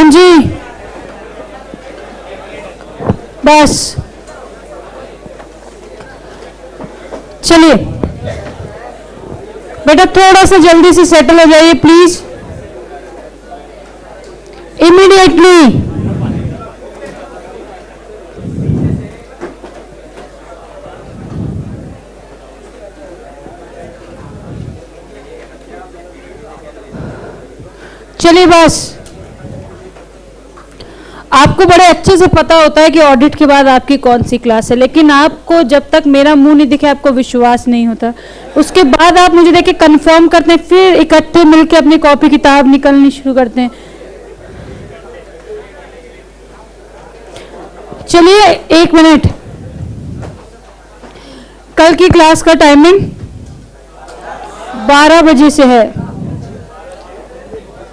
हाँ जी, बस चलिए बेटा, थोड़ा सा जल्दी से सेटल हो जाइए प्लीज, इमीडिएटली। चलिए बस, आपको बड़े अच्छे से पता होता है कि ऑडिट के बाद आपकी कौन सी क्लास है, लेकिन आपको जब तक मेरा मुंह नहीं दिखे आपको विश्वास नहीं होता। उसके बाद आप मुझे देख के कंफर्म करते हैं, फिर इकट्ठे मिलकर अपनी कॉपी किताब निकलनी शुरू करते हैं। चलिए 1 मिनट, कल की क्लास का टाइमिंग 12 बजे से है।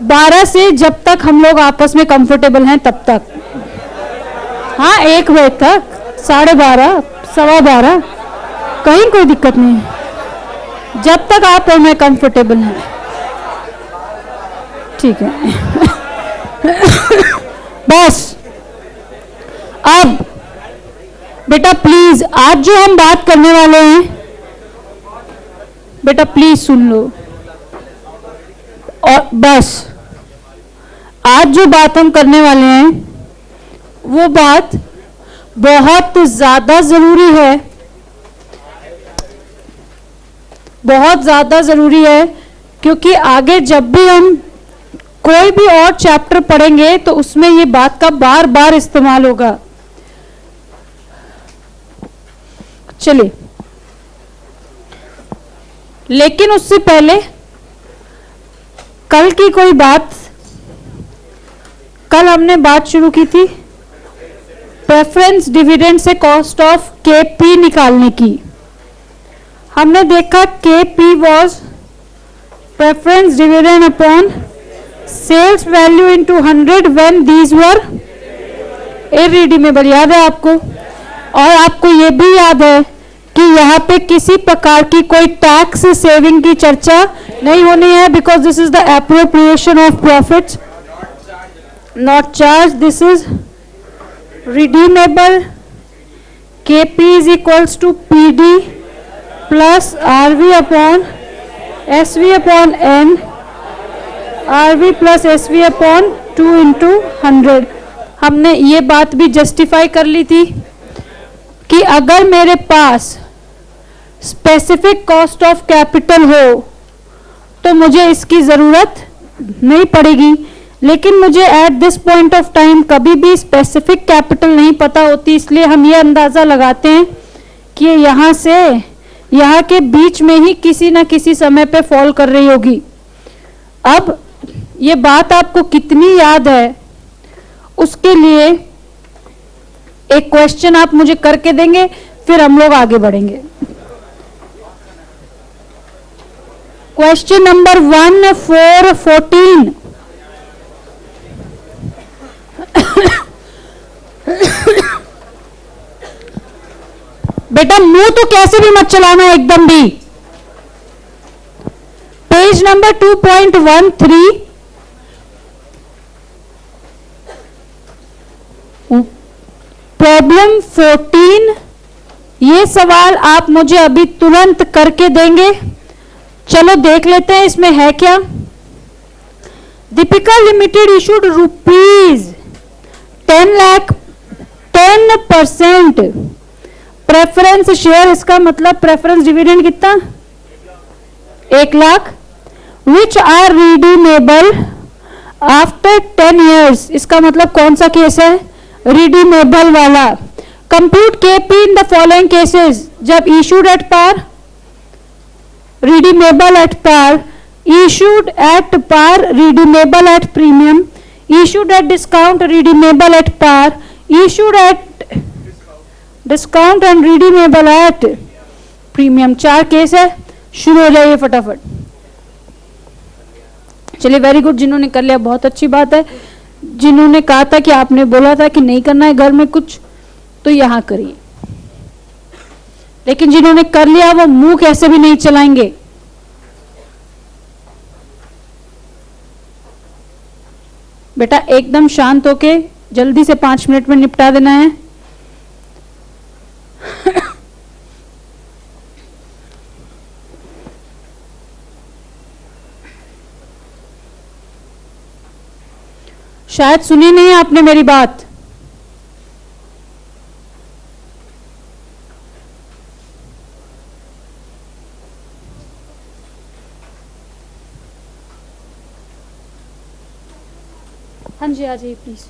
12 से जब तक हम लोग आपस में कंफर्टेबल हैं तब तक, हाँ 1 बजे तक, 12:30, 12:15, कहीं कोई दिक्कत नहीं है, जब तक आप और मैं कंफर्टेबल हैं, ठीक है। बस अब बेटा प्लीज, आज जो हम बात करने वाले हैं बेटा प्लीज सुन लो, और बस आज जो बात हम करने वाले हैं वो बात बहुत ज्यादा जरूरी है, बहुत ज्यादा जरूरी है, क्योंकि आगे जब भी हम कोई भी और चैप्टर पढ़ेंगे तो उसमें ये बात का बार बार इस्तेमाल होगा। चलिए, लेकिन उससे पहले कल की कोई बात, कल हमने बात शुरू की थी प्रेफरेंस डिविडेंड से कॉस्ट ऑफ केपी निकालने की। हमने देखा KP was preference dividend upon sales value into 100 when these were irredeemable, याद है आपको? और आपको ये भी याद है कि यहाँ पे किसी प्रकार की कोई टैक्स सेविंग की चर्चा नहीं होनी है, because this is the appropriation of profits, not charge, this is redeemable. KP is equals to PD plus RV upon SV upon N, RV plus SV upon 2 into 100। हमने ये बात भी जस्टिफाई कर ली थी कि अगर मेरे पास स्पेसिफिक कॉस्ट ऑफ कैपिटल हो तो मुझे इसकी ज़रूरत नहीं पड़ेगी, लेकिन मुझे at this point of time कभी भी स्पेसिफिक कैपिटल नहीं पता होती, इसलिए हम ये अंदाज़ा लगाते हैं कि यहाँ से यहाँ के बीच में ही किसी ना किसी समय पे फॉल कर रही होगी। अब ये बात आपको कितनी याद है उसके लिए एक क्वेश्चन आप मुझे करके देंगे, फिर हम लोग आगे बढ़ेंगे। Question number 1 4 14। बेटा मुंह तो कैसे भी मत चलाना एकदम भी। Page number 2.13, problem 14। ये सवाल आप मुझे अभी तुरंत करके देंगे। चलो देख लेते हैं इसमें है क्या। Deepika limited issued ₹10 lakh 10% preference share, इसका मतलब प्रेफरेंस डिविडेंड कितना? 1 lakh, which are redeemable after 10 years। इसका मतलब कौन सा केस है? रिडीमेबल वाला। Compute KP in the following cases, जब issued at par, redeemable at par, issued at par, redeemable at premium, issued at discount, redeemable at par, issued at discount and redeemable at premium। 4 case है, शुरू हो जाइए फटाफट। चलिए very good, जिन्होंने कर लिया बहुत अच्छी बात है। जिन्होंने कहा था कि आपने बोला था कि नहीं करना है घर में कुछ, तो यहां करिए, लेकिन जिन्होंने कर लिया वो मुंह कैसे भी नहीं चलाएंगे। बेटा एकदम शांत होके जल्दी से 5 मिनट में निपटा देना है। शायद सुनी नहीं आपने मेरी बात। हाँ जी, आ जाइए प्लीज।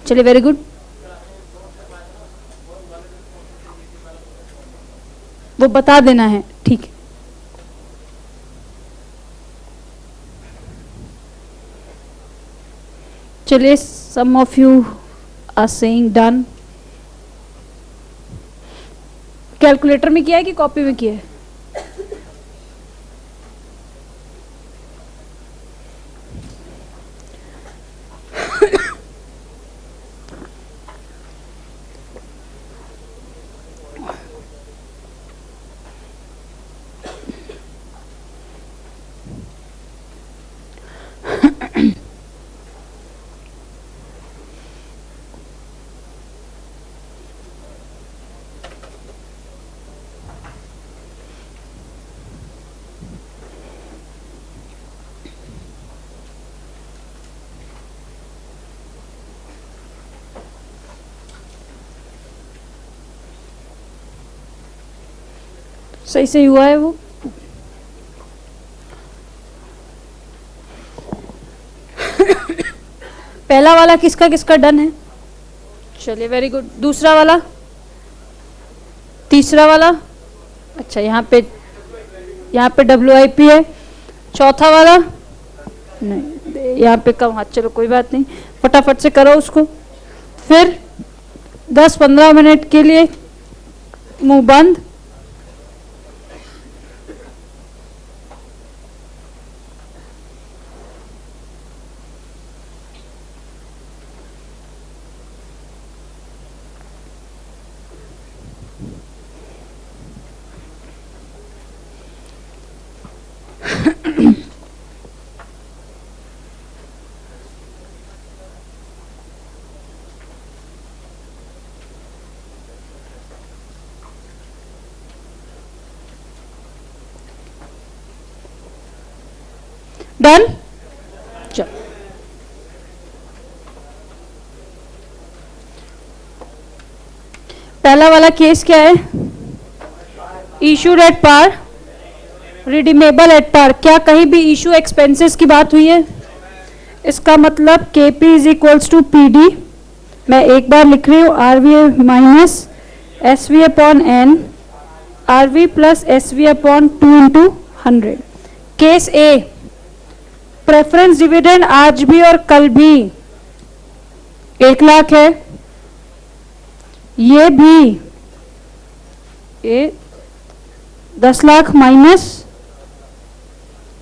चलिए, वेरी गुड। वो बता देना है, ठीक है। चलिए, some of you are saying done. Calculator में किया है कि कॉपी में किया है? सही से हुआ है वो? पहला वाला किसका किसका डन है? चलिए, वेरी गुड। दूसरा वाला, तीसरा वाला, अच्छा यहाँ पे WIP है। चौथा वाला नहीं, यहाँ पे कम हाथ। चलो कोई बात नहीं, फटाफट से करो उसको। फिर 10-15 मिनट के लिए मुंह बंद। डन। चलो, पहला वाला केस क्या है? Issued at par, redeemable at par. क्या कहीं भी इशू एक्सपेंसेस की बात हुई है? इसका मतलब KP is equals to PD। मैं एक बार लिख रही हूँ, RV minus SV upon N, RV plus SV upon 2 into 100। Case A, preference dividend आज भी और कल भी 1 लाख है। ये भी 10 लाख माइनस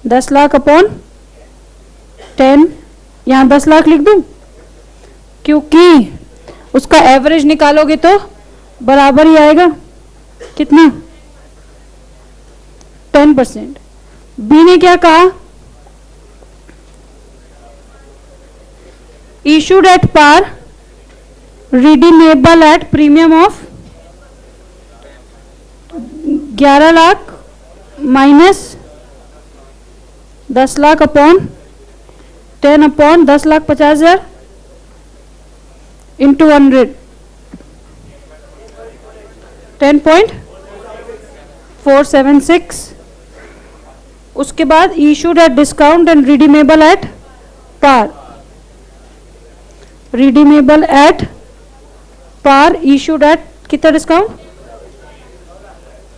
10 लाख अपॉन 10। यहां 10 लाख लिख दूं क्योंकि उसका एवरेज निकालोगे तो बराबर ही आएगा। कितना? 10%। बी ने क्या कहा? issued at par, redeemable at premium of 11 lakh minus 10 lakh upon 10 upon 10,50,000 into 100, 10.476। उसके बाद issued at discount and redeemable at par, redeemable at par, issued at कितना डिस्काउंट?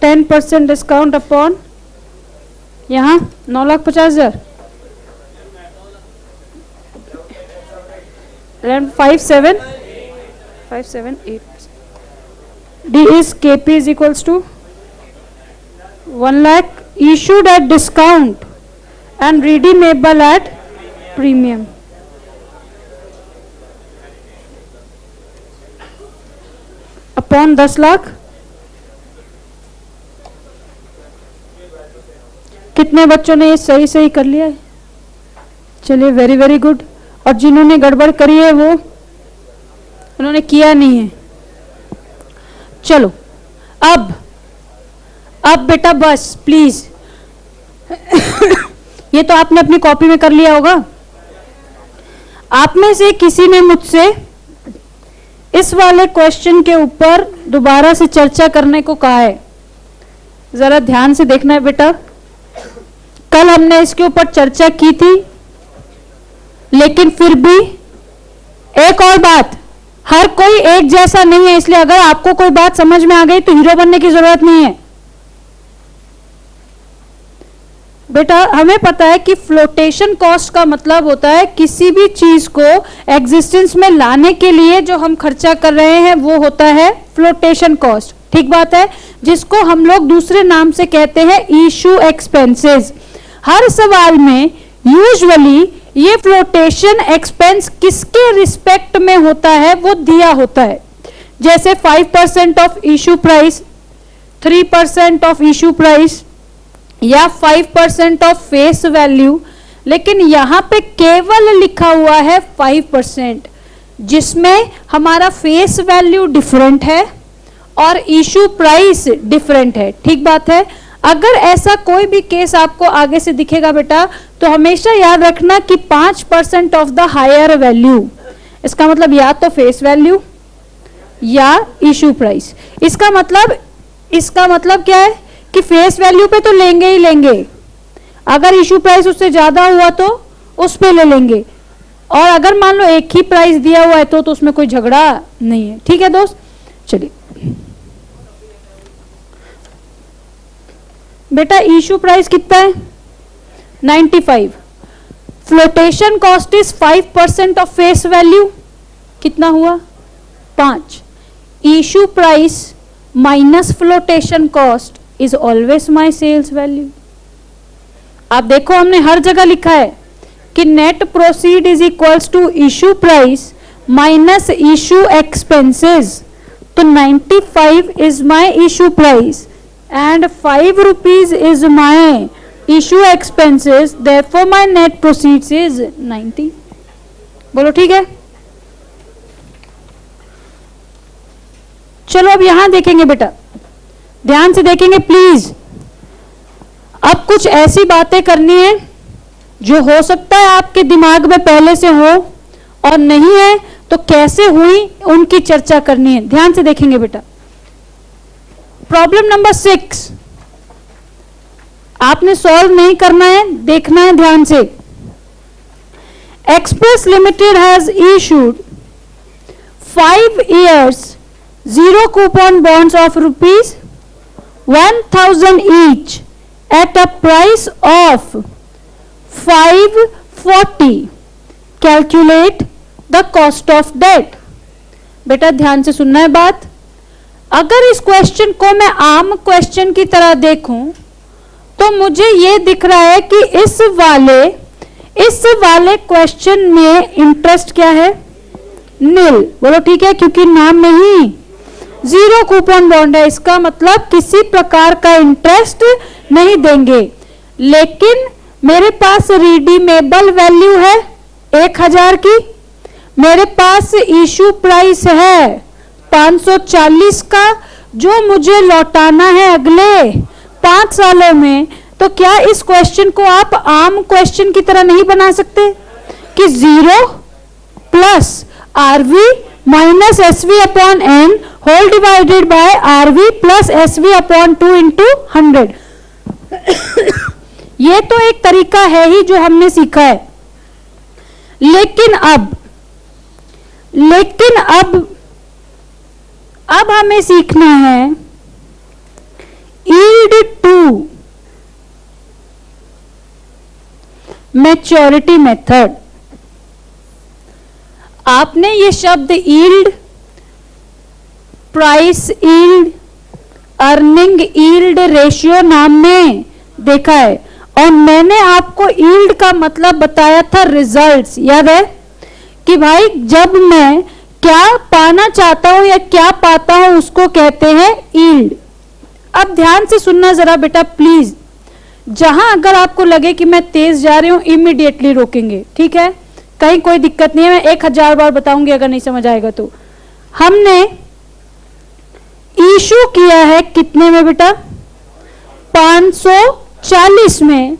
10% डिस्काउंट अपॉन यहाँ 9,50,000, 578। D is KP is equals to 1 lakh issued at discount and redeemable at premium। Upon 10 lakh. कितने बच्चों ने ये सही सही कर लिया है? चलिए, वेरी वेरी गुड। और जिन्होंने गड़बड़ करी है वो उन्होंने किया नहीं है। चलो अब बेटा बस प्लीज ये तो आपने अपनी कॉपी में कर लिया होगा। आप में से किसी ने मुझसे इस वाले क्वेश्चन के ऊपर दोबारा से चर्चा करने को कहा है। जरा ध्यान से देखना है बेटा, कल हमने इसके ऊपर चर्चा की थी, लेकिन फिर भी एक और बात, हर कोई एक जैसा नहीं है, इसलिए अगर आपको कोई बात समझ में आ गई तो हीरो बनने की जरूरत नहीं है। बेटा हमें पता है कि फ्लोटेशन कॉस्ट का मतलब होता है किसी भी चीज को एग्जिस्टेंस में लाने के लिए जो हम खर्चा कर रहे हैं वो होता है फ्लोटेशन कॉस्ट। ठीक बात है, जिसको हम लोग दूसरे नाम से कहते हैं इशू एक्सपेंसेस। हर सवाल में यूजुअली ये फ्लोटेशन एक्सपेंस किसके रिस्पेक्ट में होता है वो दिया होता है। जैसे 5% of issue price, 3% of issue price या 5% ऑफ फेस वैल्यू, लेकिन यहां पे केवल लिखा हुआ है 5%, जिसमें हमारा फेस वैल्यू डिफरेंट है और इशू प्राइस डिफरेंट है। ठीक बात है। अगर ऐसा कोई भी केस आपको आगे से दिखेगा बेटा, तो हमेशा याद रखना कि 5% ऑफ द हायर वैल्यू, इसका मतलब या तो फेस वैल्यू या इशू प्राइस। इसका मतलब क्या है कि फेस वैल्यू पे तो लेंगे ही लेंगे, अगर इशू प्राइस उससे ज्यादा हुआ तो उस पे ले लेंगे, और अगर मान लो एक ही प्राइस दिया हुआ है तो उसमें कोई झगड़ा नहीं है। ठीक है दोस्त, चलिए बेटा इशू प्राइस कितना है? 95। Flotation cost is 5% of face value, कितना हुआ? 5। Issue price minus flotation cost is always my sales value. आप देखो हमने हर जगह लिखा है कि net proceed is equals to issue price minus issue expenses. तो 95 is my issue price and 5 rupees is my issue expenses, therefore my net proceeds is 90। बोलो ठीक है। चलो अब यहां देखेंगे बेटा, ध्यान से देखेंगे प्लीज। अब कुछ ऐसी बातें करनी है जो हो सकता है आपके दिमाग में पहले से हो, और नहीं है तो कैसे हुई उनकी चर्चा करनी है। ध्यान से देखेंगे बेटा। प्रॉब्लम नंबर 6 आपने सॉल्व नहीं करना है, देखना है ध्यान से। Express limited has issued 5 years 0 coupon bonds of ₹1000 each at a price of 540. Calculate the cost of debt। बेटा ध्यान से सुनना है बात। अगर इस क्वेश्चन को मैं आम क्वेश्चन की तरह देखूं तो मुझे ये दिख रहा है कि इस वाले क्वेश्चन में इंटरेस्ट क्या है? नील। बोलो ठीक है, क्योंकि नाम में ही 0 कूपन बॉन्ड है, इसका मतलब किसी प्रकार का इंटरेस्ट नहीं देंगे। लेकिन मेरे पास रिडीमेबल वैल्यू है 1000 की, मेरे पास इशू प्राइस है 540 का, जो मुझे लौटाना है अगले 5 सालों में। तो क्या इस क्वेश्चन को आप आम क्वेश्चन की तरह नहीं बना सकते कि 0 plus RV minus SV upon N whole divided by RV plus SV upon 2 into 100। ये तो एक तरीका है ही जो हमने सीखा है। लेकिन अब हमें सीखना है यील्ड टू मैच्योरिटी मेथड। आपने ये शब्द yield, price yield, earning yield ratio नाम में देखा है, और मैंने आपको यील्ड का मतलब बताया था रिजल्ट्स। याद है कि भाई जब मैं क्या पाना चाहता हूं या क्या पाता हूं उसको कहते हैं यील्ड। अब ध्यान से सुनना जरा बेटा प्लीज, जहां अगर आपको लगे कि मैं तेज जा रही हूं इमीडिएटली रोकेंगे, ठीक है, कहीं कोई दिक्कत नहीं है, मैं 1000 बार बताऊंगी अगर नहीं समझ आएगा तो। हमने इशू किया है कितने में बेटा, 540 में,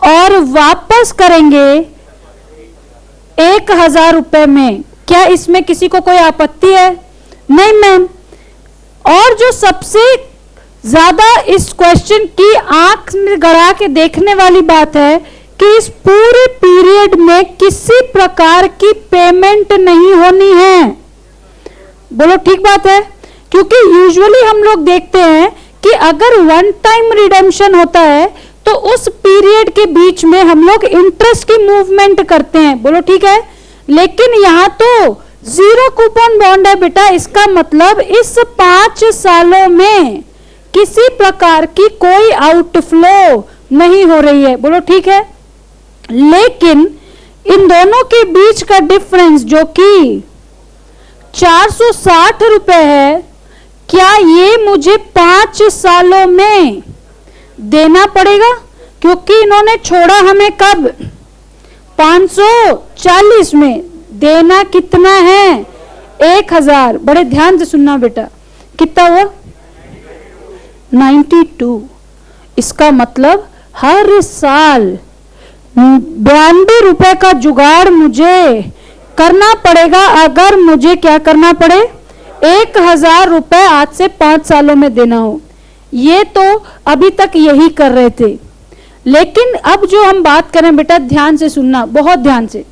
और वापस करेंगे 1000 रुपए में। क्या इसमें किसी को कोई आपत्ति है? नहीं मैम। और जो सबसे ज्यादा इस क्वेश्चन की आंख में गड़ा के देखने वाली बात है कि इस पूरे पीरियड में किसी प्रकार की पेमेंट नहीं होनी है। बोलो ठीक बात है, क्योंकि यूजुअली हम लोग देखते हैं कि अगर वन टाइम रिडेम्पशन होता है तो उस पीरियड के बीच में हम लोग इंटरेस्ट की मूवमेंट करते हैं। बोलो ठीक है, लेकिन यहां तो 0 कूपन बॉन्ड है बेटा, इसका मतलब इस 5 सालों में किसी प्रकार की कोई आउटफ्लो नहीं हो रही है। बोलो ठीक है, लेकिन इन दोनों के बीच का डिफरेंस जो कि 460 रुपए है, क्या ये मुझे 5 सालों में देना पड़ेगा? क्योंकि इन्होंने छोड़ा हमें कब, 540 में। देना कितना है, 1000। बड़े ध्यान से सुनना बेटा, कितना हुआ, 92। इसका मतलब हर साल 92 रुपए का जुगाड़ मुझे करना पड़ेगा अगर मुझे क्या करना पड़े, 1000 रुपए आज से 5 सालों में देना हो। ये तो अभी तक यही कर रहे थे, लेकिन अब जो हम बात करें बेटा, ध्यान से सुनना, बहुत ध्यान से।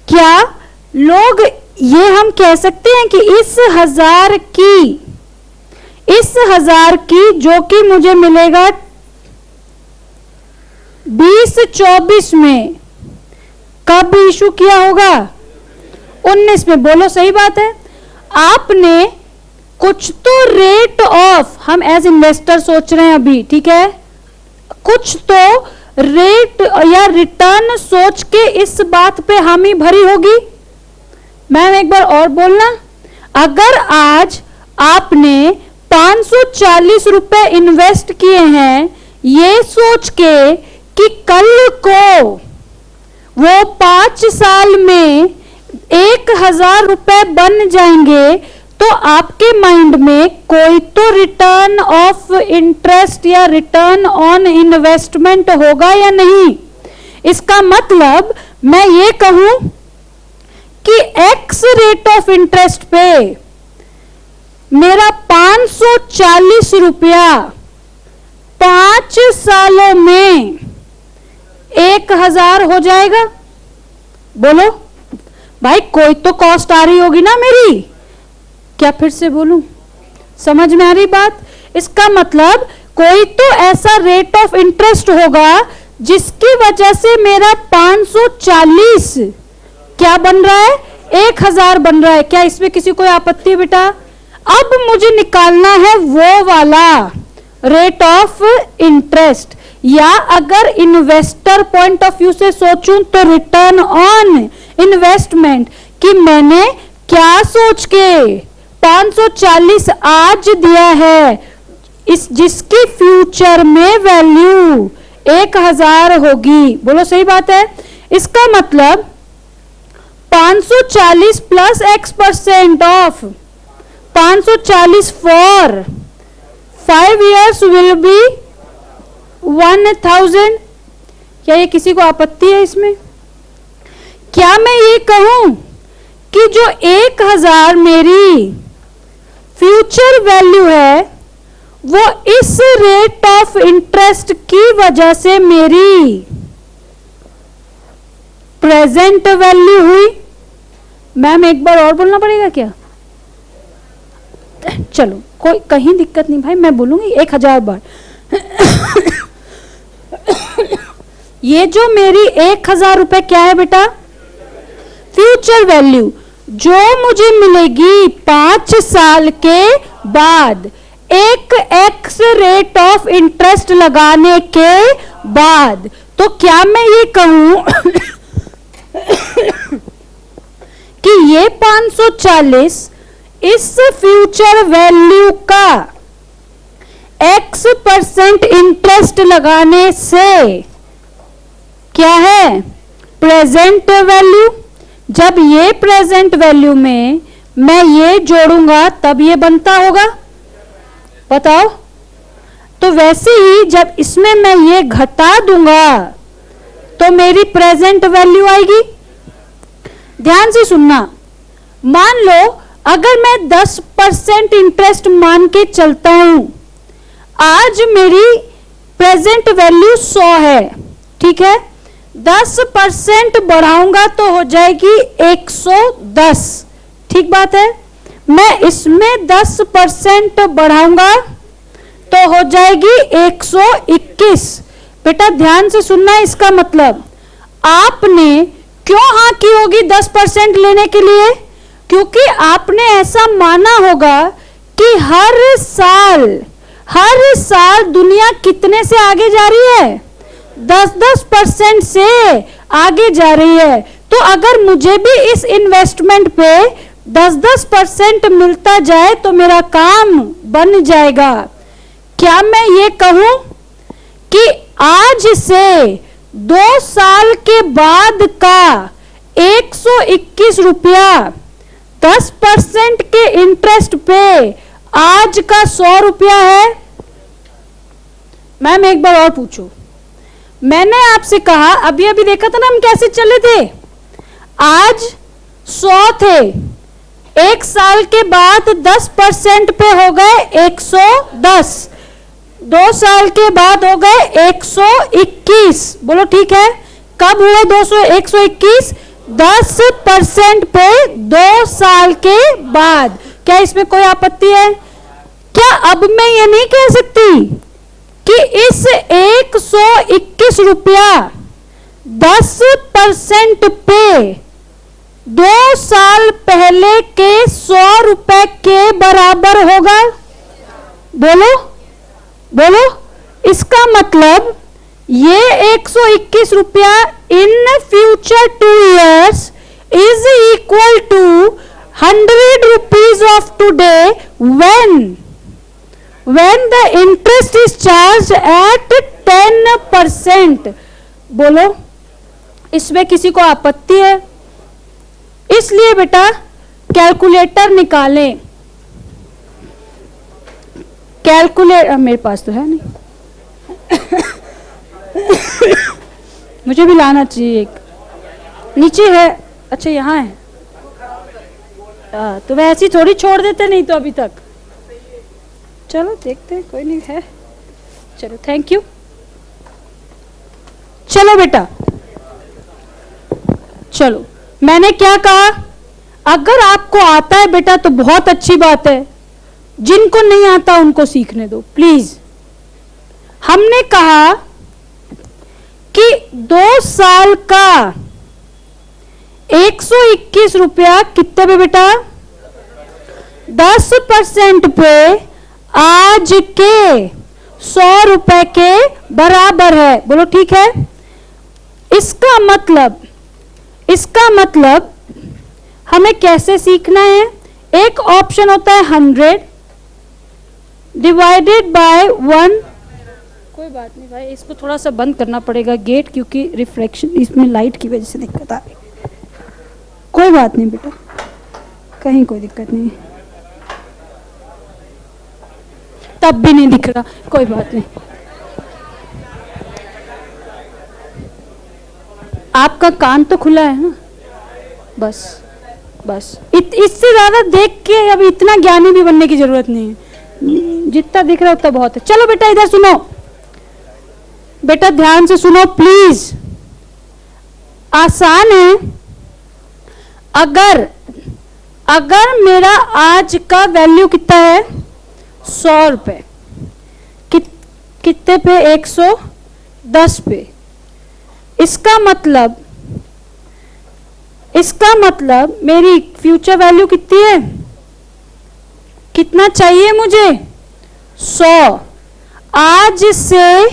क्या लोग ये हम कह सकते हैं कि इस 1000 की जो कि मुझे मिलेगा 2024 में, कब इशू किया होगा, 19 में। बोलो सही बात है। आपने कुछ तो रेट ऑफ, हम एज इन्वेस्टर सोच रहे हैं अभी, ठीक है, कुछ तो रेट या रिटर्न सोच के इस बात पे हामी भरी होगी। मैम एक बार और बोलना, अगर आज आपने 540 रुपए इन्वेस्ट किए हैं ये सोच के कि कल को वो 5 साल में 1000 रुपए बन जाएंगे, तो आपके माइंड में कोई तो रिटर्न ऑफ इंटरेस्ट या रिटर्न ऑन इन्वेस्टमेंट होगा या नहीं। इसका मतलब मैं ये कहूं कि एक्स रेट ऑफ इंटरेस्ट पे मेरा 540 रुपया 5 सालों में 1000 हो जाएगा। बोलो भाई, कोई तो कॉस्ट आ रही होगी ना मेरी। क्या फिर से बोलूं, समझ में आ रही बात? इसका मतलब कोई तो ऐसा रेट ऑफ इंटरेस्ट होगा जिसकी वजह से मेरा 540 क्या बन रहा है, 1000 बन रहा है। क्या इसमें किसी कोई आपत्ति है बेटा? अब मुझे निकालना है वो वाला रेट ऑफ इंटरेस्ट, या अगर इन्वेस्टर पॉइंट ऑफ व्यू से सोचूं तो रिटर्न ऑन इन्वेस्टमेंट, कि मैंने क्या सोच के 540 आज दिया है, इस जिसकी फ्यूचर में वैल्यू 1000 होगी। बोलो सही बात है। इसका मतलब 540 plus x% of 540 for 5 years will be 1000। क्या ये किसी को आपत्ति है इसमें? क्या मैं ये कहूं कि जो 1000 मेरी फ्यूचर वैल्यू है वो इस रेट ऑफ इंटरेस्ट की वजह से मेरी प्रेजेंट वैल्यू हुई? मैम एक बार और बोलना पड़ेगा क्या? चलो कोई कहीं दिक्कत नहीं भाई, मैं बोलूंगी 1000 बार। ये जो मेरी 1000 रुपए क्या है बेटा, फ्यूचर वैल्यू, जो मुझे मिलेगी 5 साल के बाद एक एक्स रेट ऑफ इंटरेस्ट लगाने के बाद। तो क्या मैं ये कहूं कि ये 540 इस फ्यूचर वैल्यू का X% इंटरेस्ट लगाने से क्या है, प्रेजेंट वैल्यू। जब ये प्रेजेंट वैल्यू में मैं ये जोड़ूंगा तब ये बनता होगा, बताओ। तो वैसे ही जब इसमें मैं ये घटा दूंगा तो मेरी प्रेजेंट वैल्यू आएगी। ध्यान से सुनना, मान लो अगर मैं 10% इंटरेस्ट मान के चलता हूं, आज मेरी प्रेजेंट वैल्यू 100 है, ठीक है। 10% बढ़ाऊंगा तो हो जाएगी 110, ठीक बात है। मैं इसमें 10% बढ़ाऊंगा तो हो जाएगी 121। बेटा ध्यान से सुनना, इसका मतलब आपने क्यों हाँ की होगी 10% लेने के लिए? क्योंकि आपने ऐसा माना होगा कि हर साल दुनिया कितने से आगे जा रही है, 10% से आगे जा रही है। तो अगर मुझे भी इस इन्वेस्टमेंट पे 10% मिलता जाए तो मेरा काम बन जाएगा। क्या मैं ये कहूं कि आज से 2 साल के बाद का 121 रुपया 10% के इंटरेस्ट पे आज का 100 रुपया है? मैम एक बार और पूछो, मैंने आपसे कहा अभी अभी देखा था ना हम कैसे चले थे, आज 100 थे, 1 साल के बाद 10% पे हो गए 110, 2 साल के बाद हो गए 121। बोलो ठीक है, कब हुए 121? 10% पे 2 साल के बाद। क्या इसमें कोई आपत्ति है? क्या अब मैं ये नहीं कह सकती कि इस 121 रुपया 10% पे 2 साल पहले के 100 रुपए के बराबर होगा? बोलो बोलो। इसका मतलब ये 121 रुपया in future 2 years is equal to 100 rupees of today when the interest is charged at 10%। बोलो इसमें किसी को आपत्ति है? इसलिए बेटा कैलकुलेटर निकालें। कैलकुलेटर मेरे पास तो है नहीं मुझे भी लाना चाहिए एक, नीचे है। अच्छा यहाँ है, तो वैसे ही थोड़ी छोड़ देते, नहीं तो अभी तक। चलो देखते हैं, कोई नहीं है। चलो थैंक यू। चलो बेटा, चलो मैंने क्या कहा, अगर आपको आता है बेटा तो बहुत अच्छी बात है, जिनको नहीं आता उनको सीखने दो प्लीज। हमने कहा कि 2 साल का 121 रुपया कितने पे बेटा? 10% पे आज के 100 रुपए के बराबर है। बोलो ठीक है। इसका मतलब हमें कैसे सीखना है? एक ऑप्शन होता है 100 डिवाइडेड बाय 1। कोई बात नहीं भाई, इसको थोड़ा सा बंद करना पड़ेगा गेट, क्योंकि रिफ्लेक्शन इसमें लाइट की वजह से दिक्कत आ रही। कोई बात नहीं बेटा, कहीं कोई दिक्कत नहीं, तब भी नहीं दिख रहा, कोई बात नहीं। आपका कान तो खुला है ना, बस इससे ज्यादा देख के अब इतना ज्ञानी भी बनने की जरूरत नहीं है, जितना दिख रहा है उतना बहुत है। चलो बेटा इधर सुनो, बेटा ध्यान से सुनो प्लीज। आसान है। अगर मेरा आज का वैल्यू कितना है? 100 रुपए, कितने पे? 110 पे। इसका मतलब मेरी फ्यूचर वैल्यू कितनी है? कितना चाहिए मुझे? 100। आज से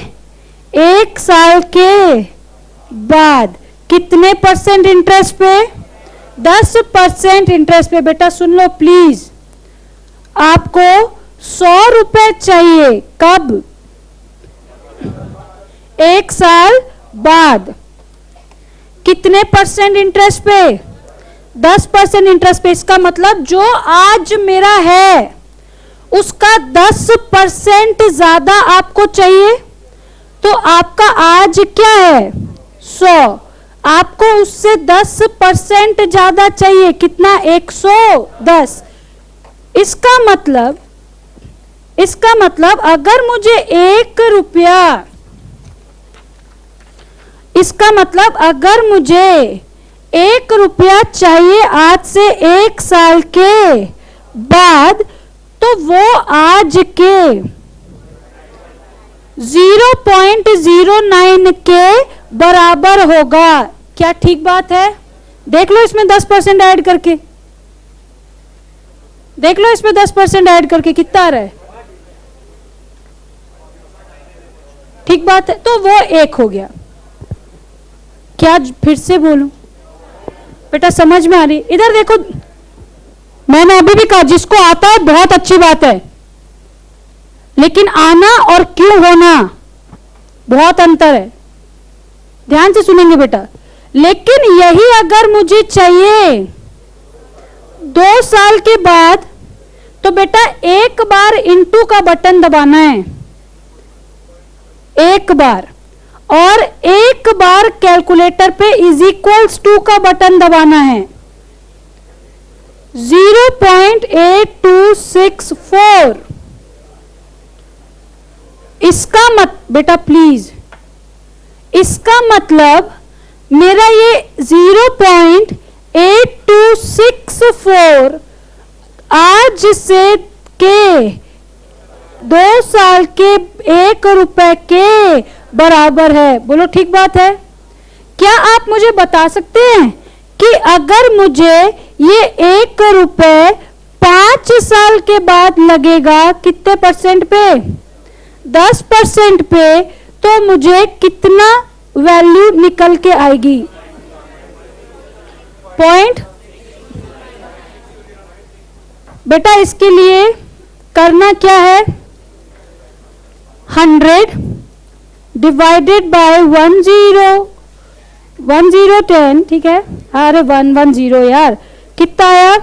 1 साल के बाद कितने % इंटरेस्ट पे? 10% इंटरेस्ट पे। बेटा सुन लो प्लीज, आपको 100 रुपए चाहिए कब? 1 साल बाद। कितने परसेंट इंटरेस्ट पे? 10% इंटरेस्ट पे। इसका मतलब जो आज मेरा है उसका 10% ज्यादा आपको चाहिए, तो आपका आज क्या है? 100, आपको उससे 10% ज्यादा चाहिए। कितना? 110। इसका मतलब अगर मुझे 1 रुपया, इसका मतलब अगर मुझे 1 रुपया चाहिए आज से 1 साल के बाद, तो वो आज के 0.09 के बराबर होगा। क्या ठीक बात है? देख लो इसमें 10% ऐड करके, देख लो इसमें 10% ऐड करके कितना आ रहा है। ठीक बात है, तो वो 1 हो गया। क्या फिर से बोलूं? बेटा समझ में आ रही? इधर देखो, मैंने अभी भी कहा जिसको आता है बहुत अच्छी बात है, लेकिन आना और क्यों होना बहुत अंतर है। ध्यान से सुनेंगे बेटा। लेकिन यही अगर मुझे चाहिए 2 साल के बाद, तो बेटा एक बार इंटू का बटन दबाना है, एक बार, और एक बार कैलकुलेटर पे इज इक्वल्स टू का बटन दबाना है। 0.8264। इसका बेटा प्लीज, इसका मतलब मेरा ये 0.8264 आज से के 2 साल के 1 रुपए के बराबर है। बोलो ठीक बात है? क्या आप मुझे बता सकते हैं कि अगर मुझे ये 1 रुपए 5 साल के बाद लगेगा कितने परसेंट पे? 10% पे, तो मुझे कितना वैल्यू निकल के आएगी? पॉइंट। बेटा इसके लिए करना क्या है? 100 डिवाइडेड बाय 10 ठीक है। अरे 110 यार, कितना आया?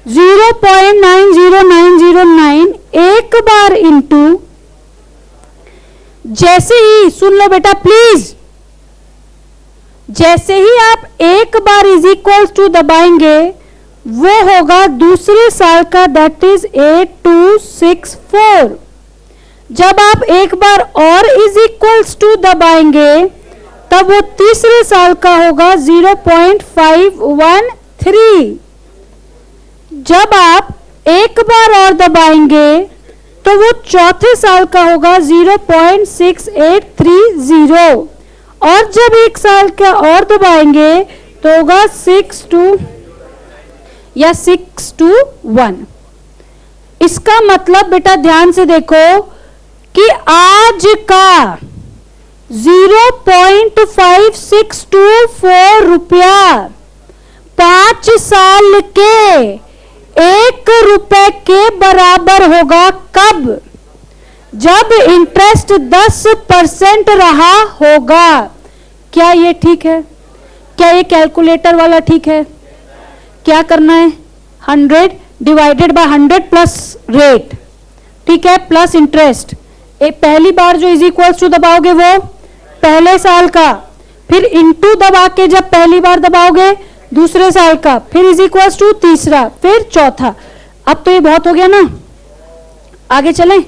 0.90909। एक बार इंटू, जैसे ही, सुन लो बेटा प्लीज, जैसे ही आप एक बार इज इक्वल्स टू दबाएंगे, वो होगा दूसरे साल का, दैट इज 8264। जब आप एक बार और इज इक्वल्स टू दबाएंगे, तब वो तीसरे साल का होगा 0.513। जब आप एक बार और दबाएंगे, तो वो चौथे साल का होगा 0.6830। और जब 1 साल का और दबाएंगे, तो होगा 621। इसका मतलब बेटा ध्यान से देखो कि आज का 0.5624 रुपया 5 साल के 1 रुपए के बराबर होगा। कब? जब इंटरेस्ट 10% रहा होगा। क्या ये ठीक है? क्या ये कैलकुलेटर वाला ठीक है? क्या करना है? 100 डिवाइडेड बाय 100 प्लस रेट, ठीक है, प्लस इंटरेस्ट। पहली बार जो इज इक्वल्स टू दबाओगे वो पहले साल का, फिर इंटू दबा के जब पहली बार दबाओगे दूसरे साल का, फिर इज इक्वल्स टू तीसरा, फिर चौथा। अब तो ये बहुत हो गया ना, आगे चलें।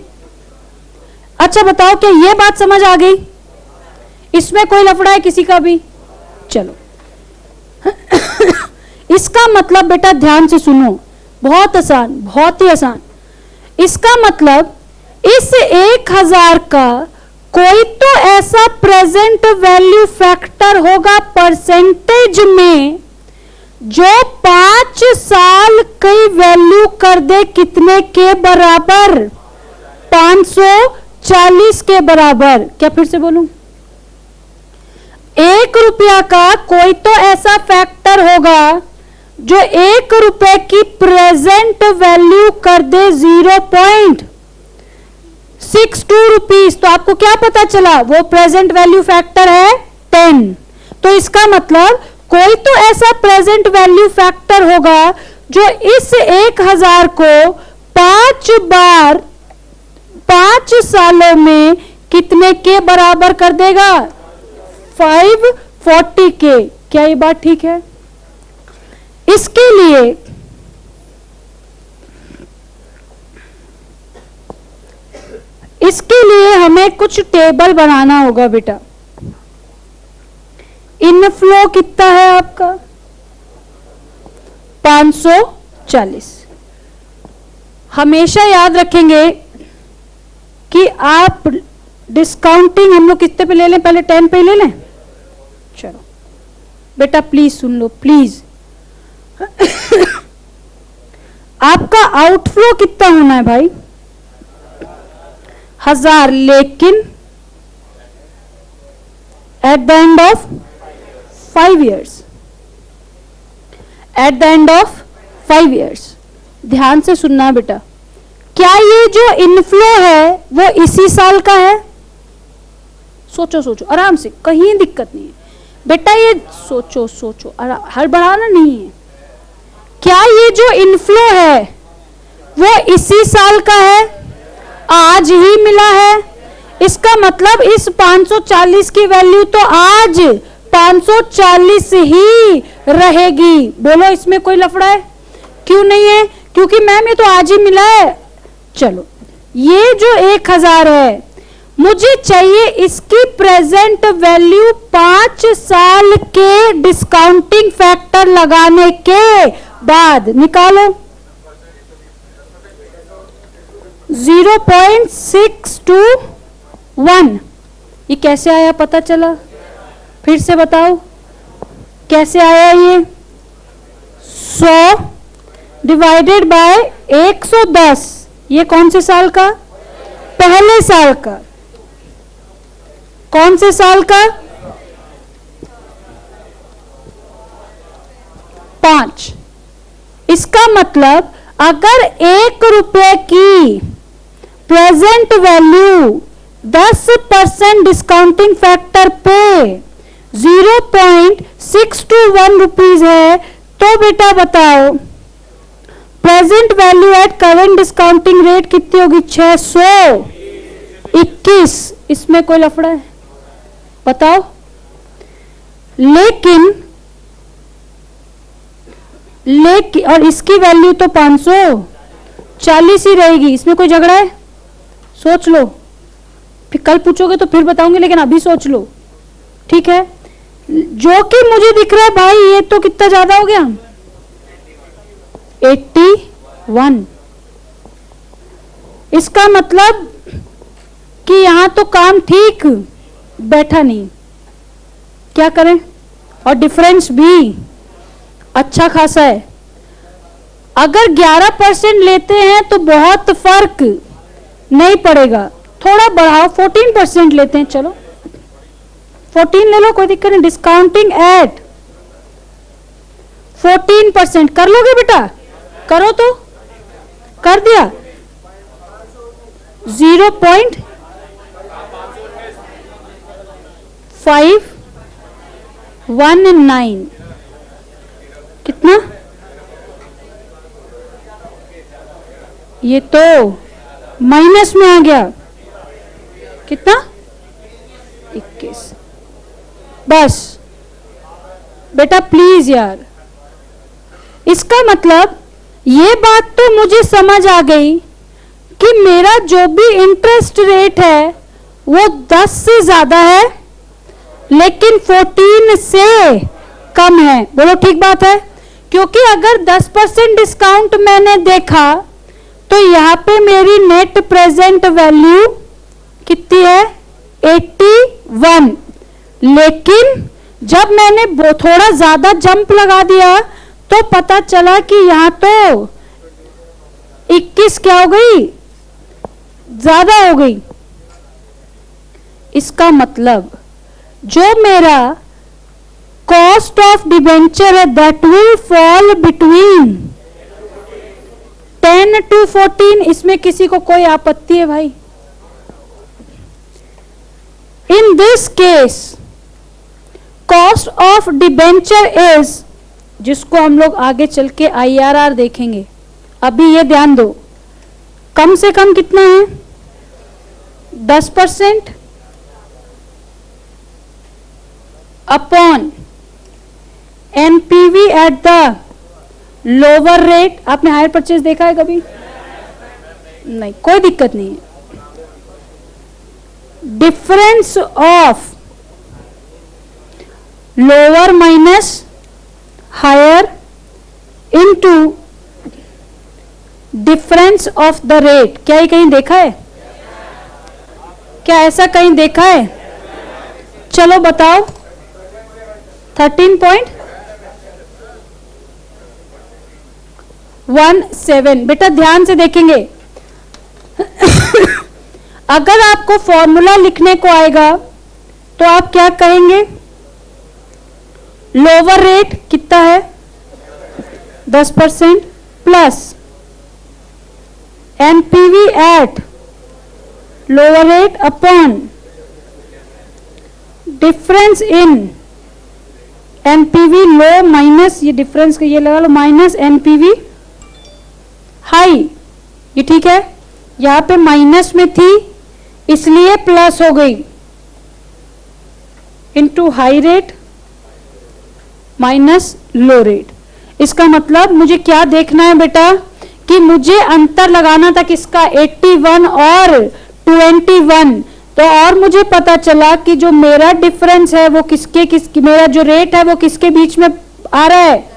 अच्छा बताओ, क्या ये बात समझ आ गई? इसमें कोई लफड़ा है किसी का भी? चलो इसका मतलब बेटा ध्यान से सुनो, बहुत आसान, बहुत ही आसान। इसका मतलब इस 1000 का कोई तो ऐसा प्रेजेंट वैल्यू फैक्टर होगा परसेंटेज में, जो 5 साल की वैल्यू कर दे कितने के बराबर? 540 के बराबर। क्या फिर से बोलूं? 1 रुपया का कोई तो ऐसा फैक्टर होगा जो 1 रुपए की प्रेजेंट वैल्यू कर दे 0.62 रुपीज, तो आपको क्या पता चला? वो प्रेजेंट वैल्यू फैक्टर है 10। तो इसका मतलब कोई तो ऐसा प्रेजेंट वैल्यू फैक्टर होगा जो इस 1000 को 5 बार 5 सालों में कितने के बराबर कर देगा? 540 के। क्या ये बात ठीक है? इसके लिए हमें कुछ टेबल बनाना होगा बेटा। इनफ्लो कितना है आपका? 540। हमेशा याद रखेंगे कि आप डिस्काउंटिंग हम लोग कितने पे ले लें? पहले 10 पे ले लें। चलो बेटा प्लीज सुन लो प्लीज। आपका आउटफ्लो कितना होना है भाई? 1000, लेकिन at the end of 5 years, at the end of 5 years। ध्यान से सुनना बेटा। क्या ये जो इनफ्लो है वो इसी साल का है? सोचो सोचो आराम से, कहीं दिक्कत नहीं है बेटा, ये सोचो सोचो, हड़बड़ाना नहीं है। क्या ये जो इनफ्लो है वो इसी साल का है? आज ही मिला है। इसका मतलब इस 540 की वैल्यू तो आज 540 ही रहेगी। बोलो इसमें कोई लफड़ा है? क्यों नहीं है? क्योंकि मैम ये तो आज ही मिला है। चलो ये जो 1000 है, मुझे चाहिए इसकी प्रेजेंट वैल्यू 5 साल के डिस्काउंटिंग फैक्टर लगाने के बाद। निकालो। 0.621। ये कैसे आया पता चला? फिर से बताओ कैसे आया ये? 100 डिवाइडेड बाय 110। ये कौन से साल का? पहले साल का। कौन से साल का? 5। इसका मतलब अगर 1 रुपए की प्रेजेंट वैल्यू 10% डिस्काउंटिंग फैक्टर पे 0.621 रुपीज है, तो बेटा बताओ present value at current discounting rate कितनी होगी? 621। इसमें कोई लफड़ा है? बताओ। लेकिन और इसकी वैल्यू तो 540 ही रहेगी। इसमें कोई झगड़ा है? सोच लो, फिर कल पूछोगे तो फिर बताऊंगी, लेकिन अभी सोच लो, ठीक है? जो कि मुझे दिख रहा है भाई, ये तो कितना ज्यादा हो गया? 81। इसका मतलब कि यहां तो काम ठीक बैठा नहीं। क्या करें? और डिफरेंस भी अच्छा खासा है। अगर 11% लेते हैं तो बहुत फर्क नहीं पड़ेगा, थोड़ा बढ़ाओ, 14% लेते हैं, चलो 14 ले लो, कोई दिक्कत नहीं। डिस्काउंटिंग एट 14% कर लोगे बेटा? करो तो। कर दिया। 0.519। कितना? ये तो माइनस में आ गया। कितना? 21। बस बेटा प्लीज यार। इसका मतलब ये बात तो मुझे समझ आ गई कि मेरा जो भी इंटरेस्ट रेट है वो 10 से ज्यादा है, लेकिन 14 से कम है। बोलो ठीक बात है? क्योंकि अगर 10% डिस्काउंट मैंने देखा तो यहाँ पे मेरी नेट प्रेजेंट वैल्यू कितनी है? 81। लेकिन जब मैंने थोड़ा ज्यादा जंप लगा दिया तो पता चला कि यहाँ तो 21 क्या हो गई? ज्यादा हो गई। इसका मतलब जो मेरा कॉस्ट ऑफ डिबेंचर है that will fall between 10 to 14। इसमें किसी को कोई आपत्ति है भाई? In this case cost of debenture is, जिसको हम लोग आगे चल के IRR देखेंगे, अभी ये ध्यान दो, कम से कम कितना है? 10% upon NPV at the lower rate. आपने हायर परचेज देखा है कभी? नहीं, कोई दिक्कत नहीं है। Difference of lower minus higher into difference of the rate. क्या ये कहीं देखा है? क्या ऐसा कहीं देखा है? चलो बताओ। 13.17। बेटा ध्यान से देखेंगे अगर आपको फॉर्मूला लिखने को आएगा तो आप क्या कहेंगे? लोअर रेट कितना है? 10% plus NPV at lower rate upon difference in NPV low minus, ये डिफरेंस का ये लगा लो, माइनस NPV हाई। ये ठीक है, यहां पे माइनस में थी इसलिए प्लस हो गई, into high rate minus low rate. इसका मतलब मुझे क्या देखना है बेटा कि मुझे अंतर लगाना था किसका? 81 और 21। तो और मुझे पता चला कि जो मेरा डिफरेंस है वो किसके मेरा जो रेट है वो किसके बीच में आ रहा है?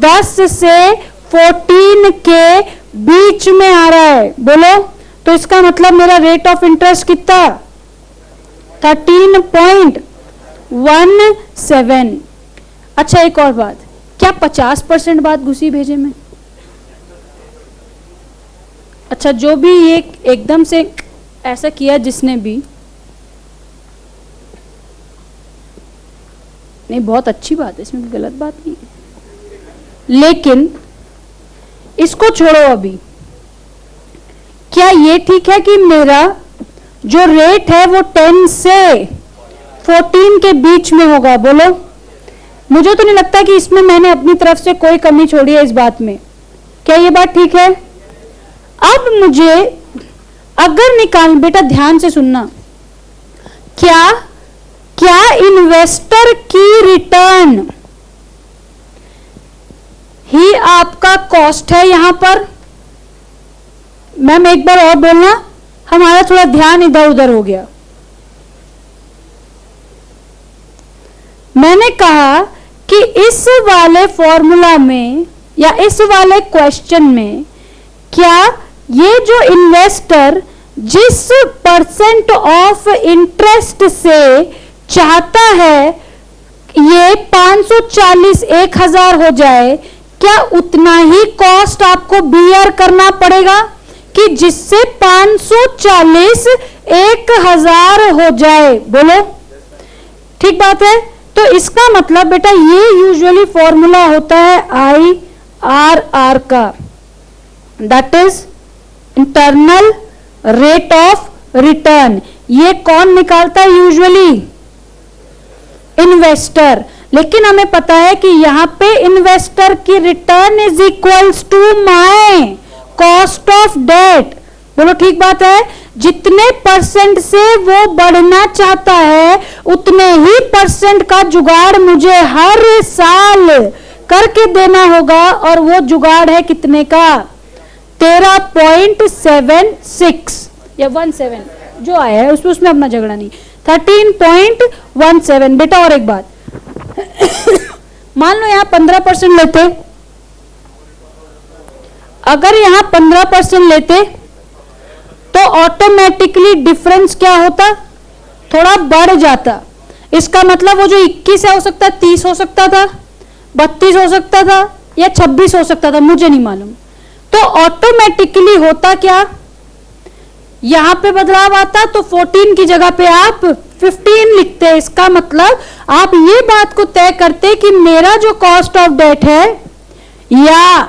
10 से 14 के बीच में आ रहा है। बोलो, तो इसका मतलब मेरा रेट ऑफ इंटरेस्ट कितना? 13.17। अच्छा एक और बात, क्या 50% बात घुसी भेजे में? अच्छा, जो भी ये एकदम से ऐसा किया जिसने भी, नहीं बहुत अच्छी बात है, इसमें कोई गलत बात नहीं है, लेकिन इसको छोड़ो अभी। क्या ये ठीक है कि मेरा जो रेट है वो 10 से 14 के बीच में होगा? बोलो, मुझे तो नहीं लगता कि इसमें मैंने अपनी तरफ से कोई कमी छोड़ी है इस बात में। क्या ये बात ठीक है? अब मुझे अगर निकाल, बेटा ध्यान से सुनना, क्या इन्वेस्टर की रिटर्न ही आपका कॉस्ट है यहां पर? मैम एक बार और बोलना, हमारा थोड़ा ध्यान इधर उधर हो गया। मैंने कहा कि इस वाले फॉर्मूला में या इस वाले क्वेश्चन में क्या ये जो इन्वेस्टर जिस परसेंट ऑफ इंटरेस्ट से चाहता है ये 540 1000 हो जाए, क्या उतना ही कॉस्ट आपको बियर करना पड़ेगा कि जिससे 540 1000 हो जाए? बोलो, ठीक बात है। तो इसका मतलब बेटा ये यूजुअली फॉर्मूला होता है IRR का, that is internal rate of return. ये कौन निकालता है यूजुअली? इन्वेस्टर। लेकिन हमें पता है कि यहां पे इन्वेस्टर की return is equals to my cost of debt. बोलो, ठीक बात है। जितने परसेंट से वो बढ़ना चाहता है उतने ही परसेंट का जुगाड़ मुझे हर साल करके देना होगा, और वो जुगाड़ है कितने का? 13.76 या 17 जो आया है उसमें अपना झगड़ा नहीं, 13.17। बेटा और एक बात मान लो यहां 15% लेते, अगर यहां 15% लेते तो ऑटोमेटिकली डिफरेंस क्या होता? थोड़ा बढ़ जाता। इसका मतलब वो जो 21 है हो सकता है 30 हो सकता था, 32 हो सकता था, या 26 हो सकता था, मुझे नहीं मालूम। तो ऑटोमेटिकली होता क्या? यहां पे बदलाव आता तो 14 की जगह पे आप 15 लिखते हैं। इसका मतलब आप ये बात को तय करते कि मेरा जो कॉस्ट ऑफ डेट है या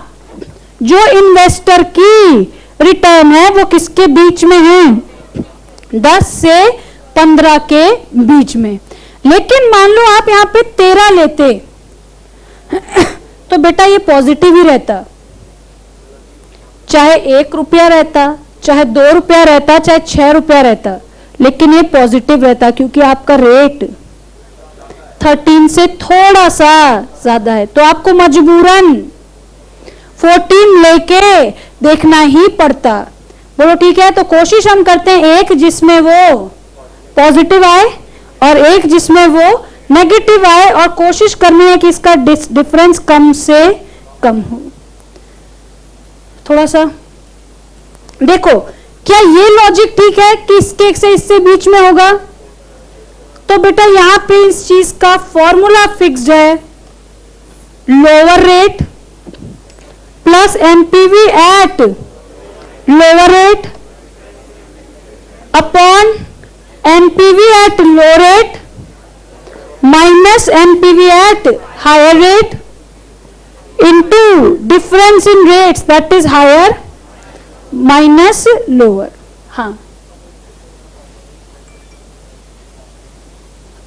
जो इन्वेस्टर की रिटर्न है वो किसके बीच में है, 10 से 15 के बीच में। लेकिन मान लो आप यहां पे 13 लेते तो बेटा ये पॉजिटिव ही रहता, चाहे 1 रुपया रहता, चाहे 2 रुपया रहता, चाहे 6 रुपया रहता, लेकिन ये पॉजिटिव रहता क्योंकि आपका रेट 13 से थोड़ा सा ज्यादा है, तो आपको मजबूरन 14 लेके देखना ही पड़ता। बोलो ठीक है। तो कोशिश हम करते हैं एक जिसमें वो पॉजिटिव आए और एक जिसमें वो नेगेटिव आए, और कोशिश करनी है कि इसका डिफरेंस कम से कम हो। थोड़ा सा देखो, क्या ये लॉजिक ठीक है कि इसके से इससे बीच में होगा? तो बेटा यहां पे इस चीज का फॉर्मूला फिक्स्ड है, lower rate plus NPV at lower rate upon NPV at low rate minus NPV at higher rate into difference in rates, that is higher minus lower। हाँ,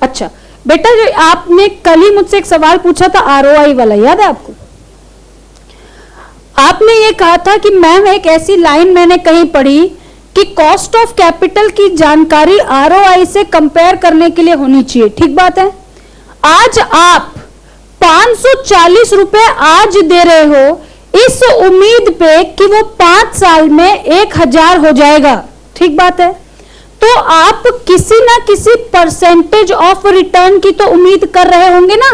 अच्छा बेटा जो आपने कल ही मुझसे एक सवाल पूछा था आरओआई वाला, याद है आपको? आपने ये कहा था कि मैम एक ऐसी लाइन मैंने कहीं पढ़ी कि कॉस्ट ऑफ कैपिटल की जानकारी आरओआई से कंपेयर करने के लिए होनी चाहिए। ठीक बात है। आज आप 540 रुपए आज दे रहे हो इस उम्मीद पे कि वो 5 साल में 1000 हो जाएगा। ठीक बात है। तो आप किसी ना किसी परसेंटेज ऑफ रिटर्न की तो उम्मीद कर रहे होंगे ना,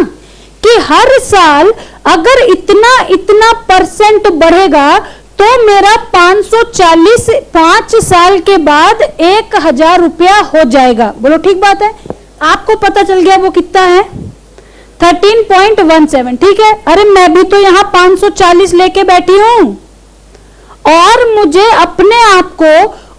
कि हर साल अगर इतना इतना परसेंट बढ़ेगा तो मेरा 540 5 साल के बाद 1000 रुपया हो जाएगा। बोलो ठीक बात है। आपको पता चल गया वो कितना है, 13.17। ठीक है। अरे मैं भी तो यहां 540 लेके बैठी हूं और मुझे अपने आप को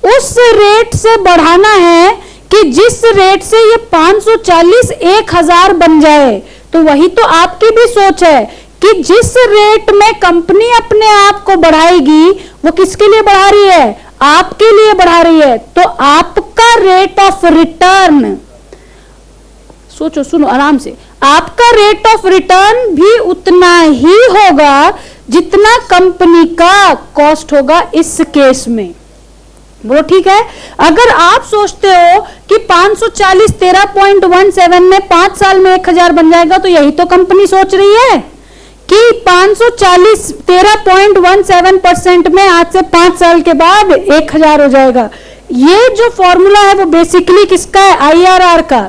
उस रेट से बढ़ाना है कि जिस रेट से ये 540 1000 बन जाए। तो वही तो आपकी भी सोच है कि जिस रेट में कंपनी अपने आप को बढ़ाएगी वो किसके लिए बढ़ा रही है, आपके लिए बढ़ा रही है। तो आपका रेट ऑफ रिटर्न, सोचो सुनो आराम से, आपका रेट ऑफ रिटर्न भी उतना ही होगा जितना कंपनी का कॉस्ट होगा इस केस में। बोलो ठीक है। अगर आप सोचते हो कि 540 13.17 में 5 साल में 1000 बन जाएगा, तो यही तो कंपनी सोच रही है कि 540 13.17% में आज से 5 साल के बाद 1000 हो जाएगा। ये जो फॉर्मूला है वो बेसिकली किसका है, आईआरआर का,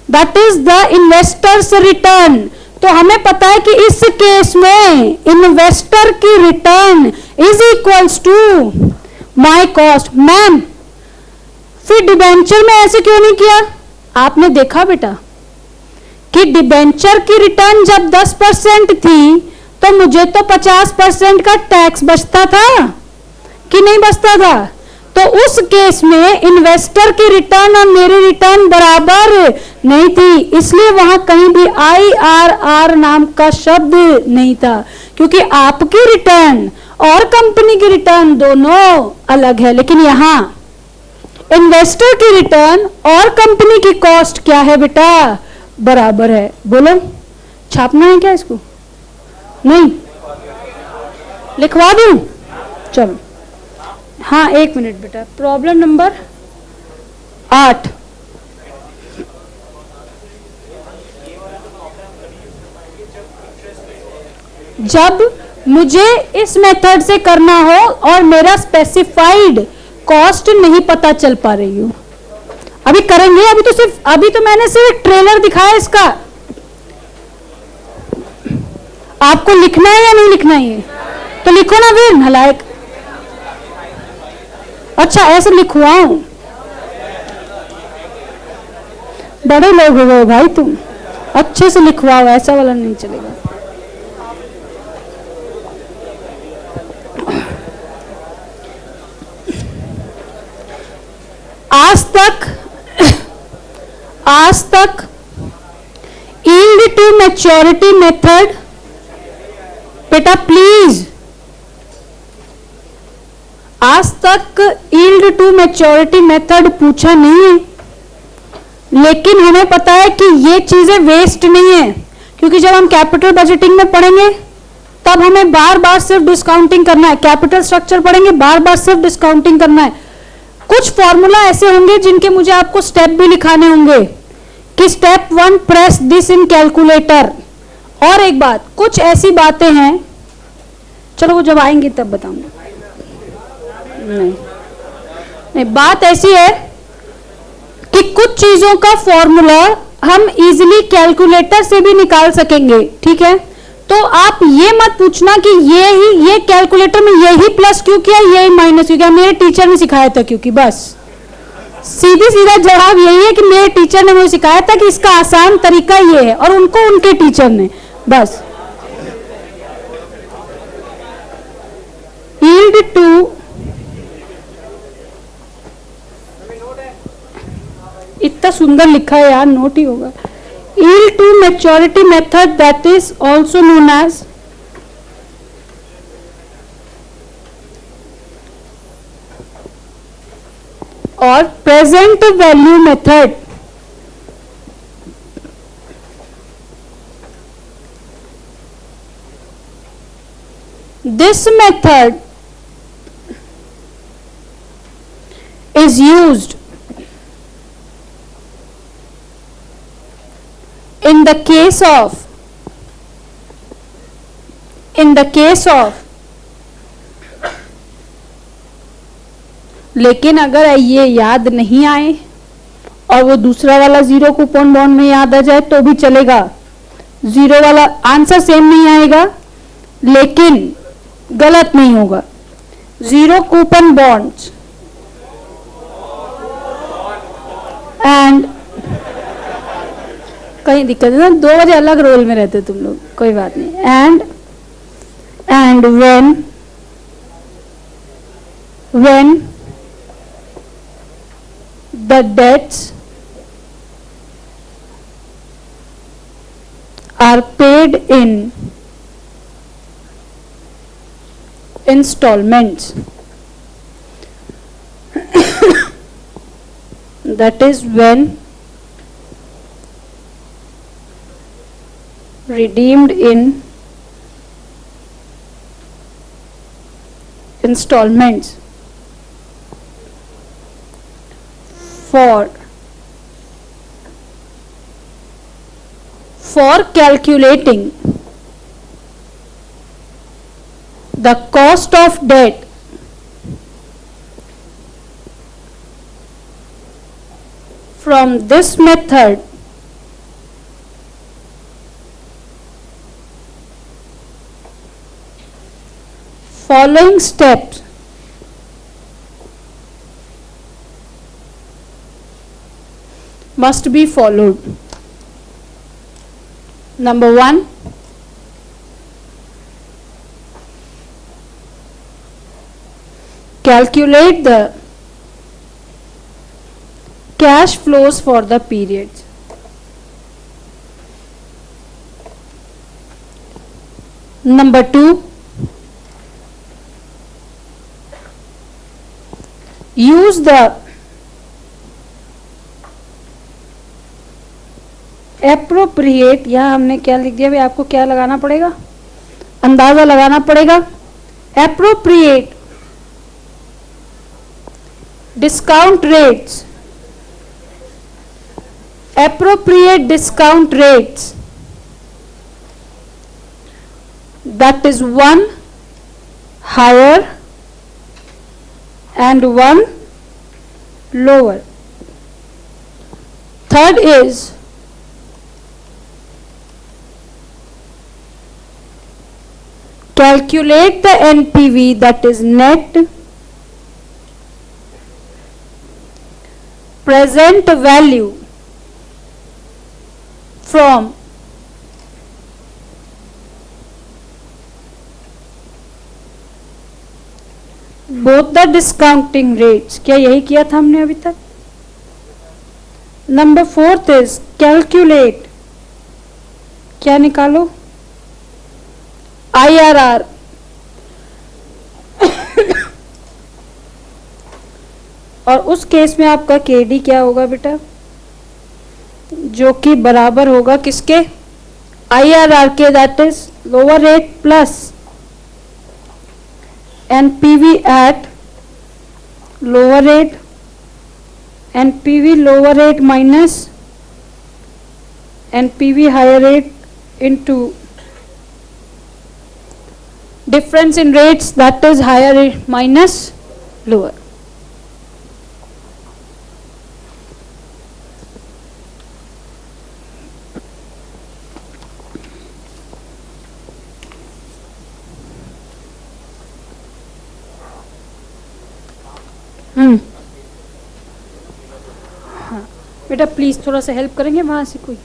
that is the investors return. तो हमें पता है कि इस केस में इन्वेस्टर की return is equals to my cost. Ma'am फिर डिबेंचर में ऐसे क्यों नहीं किया? आपने देखा बेटा कि डिबेंचर की रिटर्न जब 10% थी तो मुझे तो 50% का टैक्स बचता था कि नहीं बचता था? तो उस केस में इन्वेस्टर की रिटर्न और मेरी रिटर्न बराबर नहीं थी, इसलिए वहां कहीं भी आईआरआर नाम का शब्द नहीं था, क्योंकि आपकी रिटर्न और कंपनी की रिटर्न दोनों अलग है। लेकिन यहां इन्वेस्टर की रिटर्न और कंपनी की कॉस्ट क्या है बेटा, बराबर है। बोलो छापना है क्या इसको? नहीं, लिखवा दूं? चलो हाँ 1 मिनट बेटा। Problem number 8। जब मुझे इस मेथड से करना हो और मेरा स्पेसिफाइड कॉस्ट नहीं पता चल पा रही हो, अभी करेंगे, अभी तो मैंने सिर्फ ट्रेलर दिखाया इसका। आपको लिखना है या नहीं लिखना है? तो लिखो ना फिर नलायक। अच्छा ऐसे लिखवाऊं? बड़े लोग हो गए भाई तुम, अच्छे से लिखवाओ, ऐसा वाला नहीं चलेगा। आज तक यील्ड टू मैच्योरिटी मेथड, बेटा प्लीज, आज तक यील्ड टू मैच्योरिटी मेथड पूछा नहीं है, लेकिन हमें पता है कि ये चीजें वेस्ट नहीं है, क्योंकि जब हम कैपिटल बजटिंग में पढ़ेंगे तब हमें बार बार सिर्फ डिस्काउंटिंग करना है। कैपिटल स्ट्रक्चर पढ़ेंगे, बार बार सिर्फ डिस्काउंटिंग करना है। कुछ फॉर्मूला ऐसे होंगे जिनके मुझे आपको स्टेप भी लिखाने होंगे कि step 1 press this in calculator. और एक बात, कुछ ऐसी बातें हैं, चलो वो जब आएंगे तब बताऊंगा। नहीं, बात ऐसी है कि कुछ चीजों का फॉर्मूला हम इजीली कैलकुलेटर से भी निकाल सकेंगे, ठीक है? तो आप ये मत पूछना कि ये कैलकुलेटर में यही प्लस क्यों किया, यही माइनस क्यों किया, मेरे टीचर ने सिखाया था क्योंकि, बस सीधी सीधा जवाब यही है कि मेरे टीचर ने मुझे सिखाया था कि इसका आसान तरीका ये है, और उनको उनके टीचर ने, बस। यील्ड टू, इतना सुंदर लिखा है यार, नोट ही होगा। Yield to maturity method, that is also known as or present value method. This method is used in the case of लेकिन अगर ये याद नहीं आए और वो दूसरा वाला जीरो कूपन बॉन्ड में याद आ जाए तो भी चलेगा। जीरो वाला आंसर सेम नहीं आएगा लेकिन गलत नहीं होगा। जीरो कूपन बॉन्ड्स एंड, कहीं दिक्कत है ना, 2 बजे अलग रोल में रहते तुम लोग, कोई बात नहीं। And when the debts are paid in installments, that is when redeemed in installments for calculating the cost of debt from this method, following steps must be followed. Number 1, calculate the cash flows for the periods. Number 2, use the appropriate, यहाँ हमने क्या लिख दिया भाई, आपको क्या लगाना पड़ेगा, अंदाजा लगाना पड़ेगा। appropriate discount rates, appropriate discount rates, that is one higher and one lower. Third is calculate the NPV, that is net present value from both the discounting rates. क्या यही किया था हमने अभी तक? नंबर 4th इज कैलकुलेट, क्या निकालो, IRR। और उस केस में आपका KD क्या होगा बेटा, जो कि बराबर होगा किसके, IRR के, that is lower rate plus NPV at lower rate, NPV lower rate minus NPV higher rate into difference in rates, that is higher rate minus lower। हाँ बेटा प्लीज थोड़ा सा हेल्प करेंगे वहां से कोई।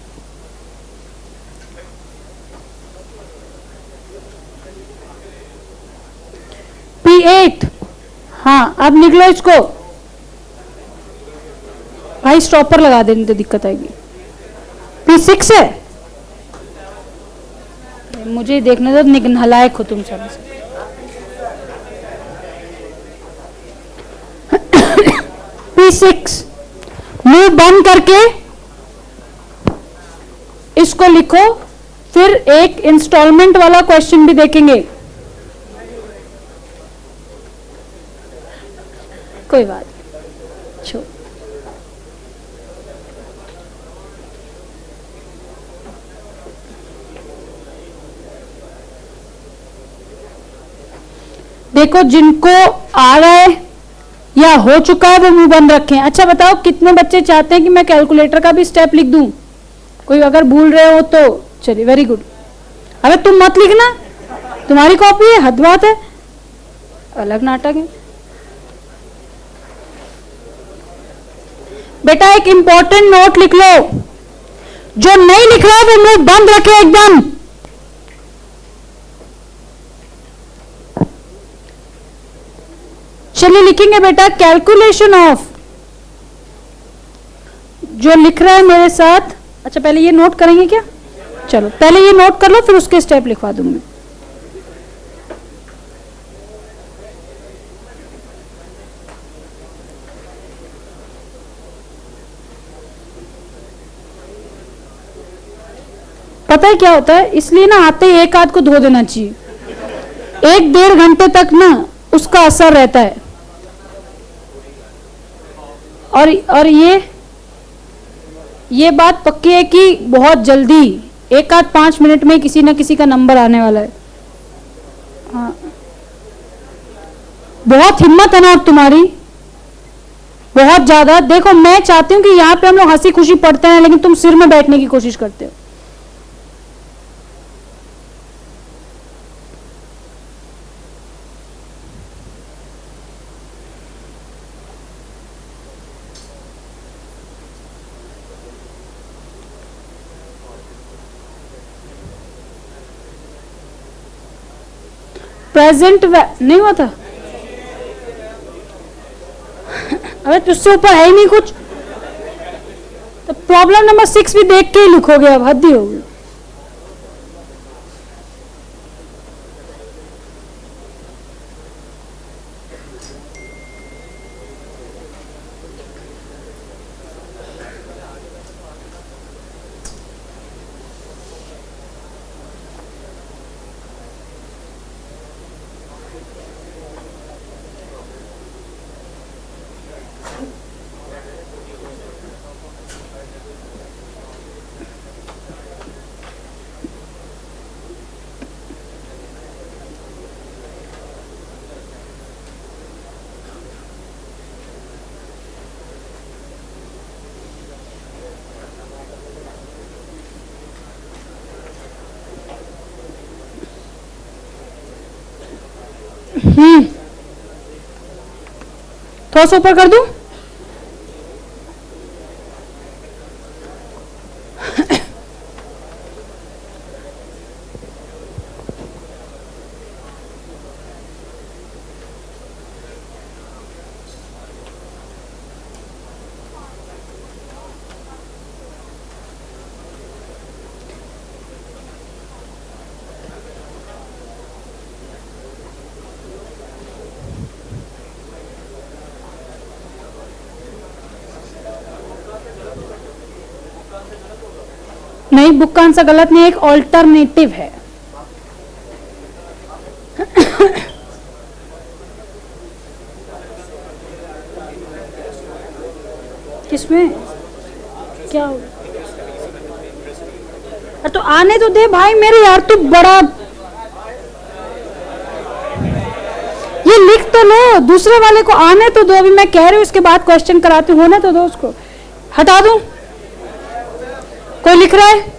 P8, हाँ अब निकलो इसको भाई, स्टॉपर लगा देने तो दिक्कत आएगी। P6 है, मुझे देखने दो, नलायक हो तुम सब। P6 मुंह बंद करके इसको लिखो, फिर एक इंस्टॉलमेंट वाला क्वेश्चन भी देखेंगे, कोई बात छो। देखो जिनको आ रहा है या हो चुका है वो मुंह बंद रखें। अच्छा बताओ कितने बच्चे चाहते हैं कि मैं कैलकुलेटर का भी स्टेप लिख दूं? कोई अगर भूल रहे हो तो चलिए, वेरी गुड। अबे तुम मत लिखना, तुम्हारी कॉपी है, हद बात है, अलग नाटक है। बेटा एक इंपॉर्टेंट नोट लिख लो, जो नहीं लिख रहा है वो मुंह बंद रखे एकदम। चलिए लिखेंगे बेटा, कैलकुलेशन ऑफ, जो लिख रहा है मेरे साथ। अच्छा पहले ये नोट करेंगे क्या? चलो पहले ये नोट कर लो, फिर उसके स्टेप लिखवा दूंगी। पता है क्या होता है, इसलिए ना आते ही एक आध को धो देना चाहिए, 1-1.5 घंटे तक ना उसका असर रहता है। और ये बात पक्की है कि बहुत जल्दी 1-5 मिनट में किसी ना किसी का नंबर आने वाला है। हाँ बहुत हिम्मत है ना अब तुम्हारी, बहुत ज्यादा। देखो मैं चाहती हूँ कि यहाँ पे हम लोग हंसी खुशी पढ़ते हैं, लेकिन तुम सिर में बैठने की कोशिश करते हो। प्रेजेंट नहीं हुआ था? अरे तुझसे ऊपर है ही नहीं कुछ, तो प्रॉब्लम नंबर 6 भी देख के ही लिखोगे, अब हद ही होगी। थोड़ा सा ऊपर कर दूं? नहीं, बुक का आंसर गलत नहीं है, एक ऑल्टरनेटिव है। किसमें क्या हो? तो आने तो दे भाई मेरे यार, तू बड़ा ये लिख तो लो, दूसरे वाले को आने तो दो। अभी मैं कह रही हूँ उसके बाद क्वेश्चन कराती हूँ, होने तो दो उसको। हटा दूं? कोई लिख रहा है?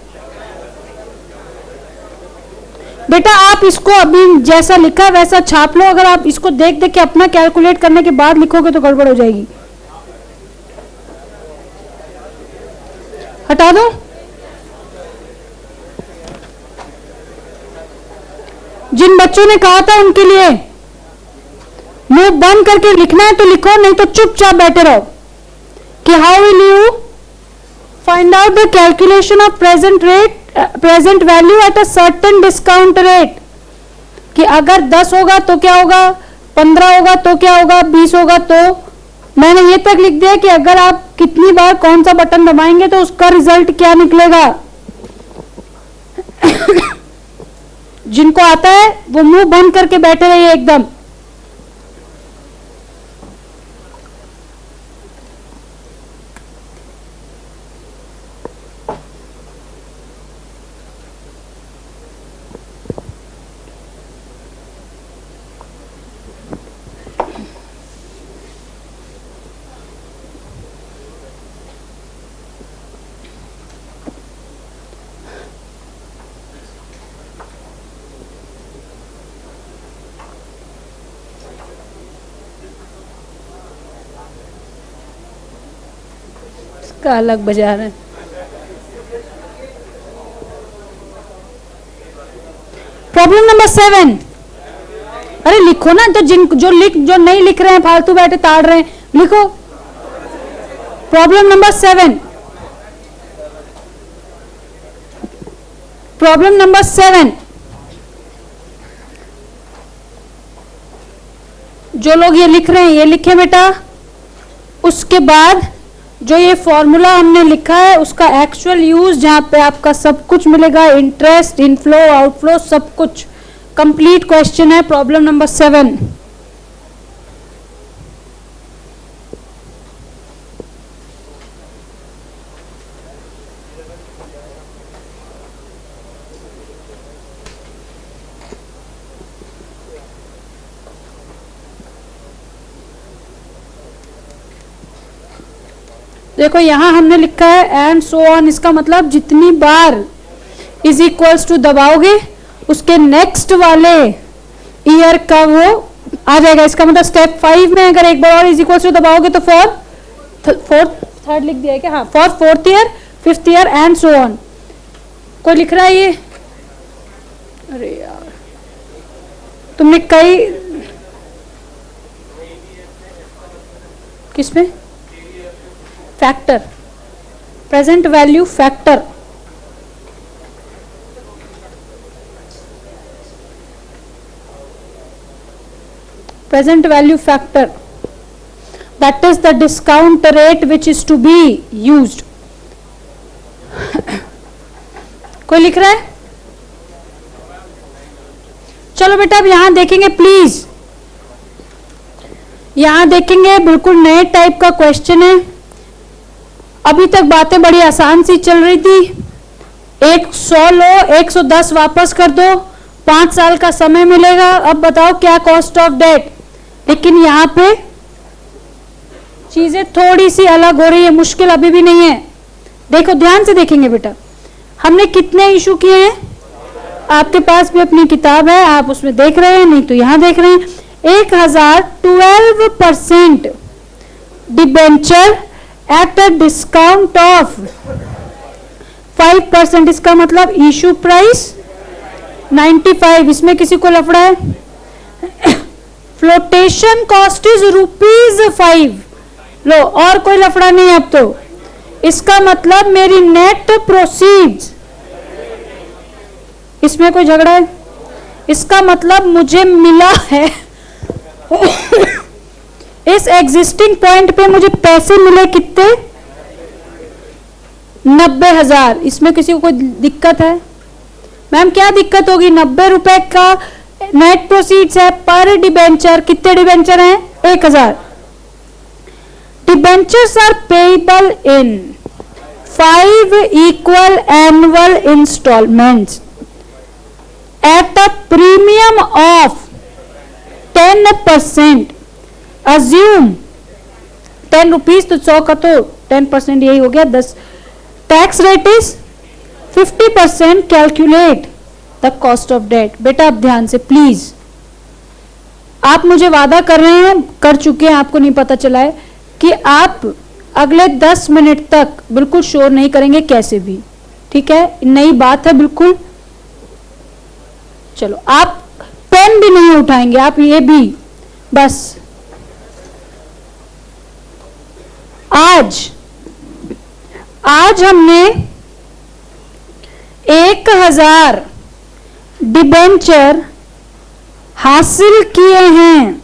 बेटा आप इसको अभी जैसा लिखा है वैसा छाप लो। अगर आप इसको देख देख के अपना कैलकुलेट करने के बाद लिखोगे तो गड़बड़ हो जाएगी। हटा दूं? जिन बच्चों ने कहा था उनके लिए मुंह बंद करके लिखना है तो लिखो, नहीं तो चुपचाप बैठे रहो। कि how will you find out the calculation of present value at a certain discount rate. कि अगर 10 होगा तो क्या होगा, 15 होगा तो क्या होगा, 20 होगा तो। मैंने ये तक लिख दिया कि अगर आप कितनी बार कौन सा बटन दबाएंगे तो उसका रिजल्ट क्या निकलेगा। जिनको आता है वो मुंह बंद करके बैठे रहिए एकदम। का अलग बाजार है। Problem number 7। अरे लिखो ना, तो जो नहीं लिख रहे हैं फालतू बैठे ताड़ रहे हैं, लिखो। Problem number 7। Problem number 7। जो लोग ये लिख रहे हैं ये लिखे बेटा। उसके बाद जो ये फॉर्मूला हमने लिखा है उसका एक्चुअल यूज, जहां पे आपका सब कुछ मिलेगा, इंटरेस्ट, इनफ्लो, आउटफ्लो, सब कुछ। कंप्लीट क्वेश्चन है प्रॉब्लम नंबर 7। देखो यहां हमने लिखा है एंड सो ऑन। इसका मतलब जितनी बार इज इक्वल्स टू दबाओगे उसके नेक्स्ट वाले ईयर का वो आ जाएगा। इसका मतलब स्टेप 5 में अगर एक बार और इज इक्वल्स टू दबाओगे तो थर्ड लिख दिया है क्या? हाँ, for 4th year, 5th year and so on. कोई लिख रहा है ये? अरे यार तुमने कई किसमें factor, present value factor. present value factor, that is the discount rate which is to be used. कोई लिख रहा है? चलो बेटा अब यहां देखेंगे प्लीज। यहां देखेंगे बिल्कुल नए टाइप का क्वेश्चन है। अभी तक बातें बड़ी आसान सी चल रही थी। 100 लो, 110 वापस कर दो, 5 साल का समय मिलेगा। अब बताओ क्या कॉस्ट ऑफ डेट। लेकिन यहां पे चीजें थोड़ी सी अलग हो रही है, मुश्किल अभी भी नहीं है। देखो ध्यान से देखेंगे बेटा, हमने कितने इशू किए हैं? आपके पास भी अपनी किताब है, आप उसमें देख रहे हैं, नहीं तो यहां देख रहे हैं। 1012% debenture eight a discount of 5%। इसका मतलब इशू प्राइस 95। इसमें किसी को लफड़ा है? Flotation cost is ₹5। लो, और कोई लफड़ा नहीं अब तो। इसका मतलब मेरी नेट प्रोसीड्स, इसमें कोई झगड़ा है? इसका मतलब मुझे मिला है इस एग्जिस्टिंग पॉइंट पे मुझे पैसे मिले कितने? 90,000। इसमें किसी को कोई दिक्कत है? मैम क्या दिक्कत होगी? 90 रुपए का नेट प्रोसीड्स है पर डिबेंचर। कितने डिबेंचर हैं? 1,000। Debentures are payable in 5 equal annual instalments at a premium of 10%। Assume 10 rupees, तो 100 का तो 10% यही हो गया 10। Tax rate is 50%। Calculate the cost of debt. बेटा अब ध्यान से प्लीज, आप मुझे वादा कर रहे हैं, कर चुके हैं, आपको नहीं पता चला है कि आप अगले 10 मिनट तक बिल्कुल शोर नहीं करेंगे कैसे भी, ठीक है? नई बात है बिल्कुल। चलो, आप पेन भी नहीं उठाएंगे, आप ये भी बस। आज हमने 1,000 डिबेंचर हासिल किए हैं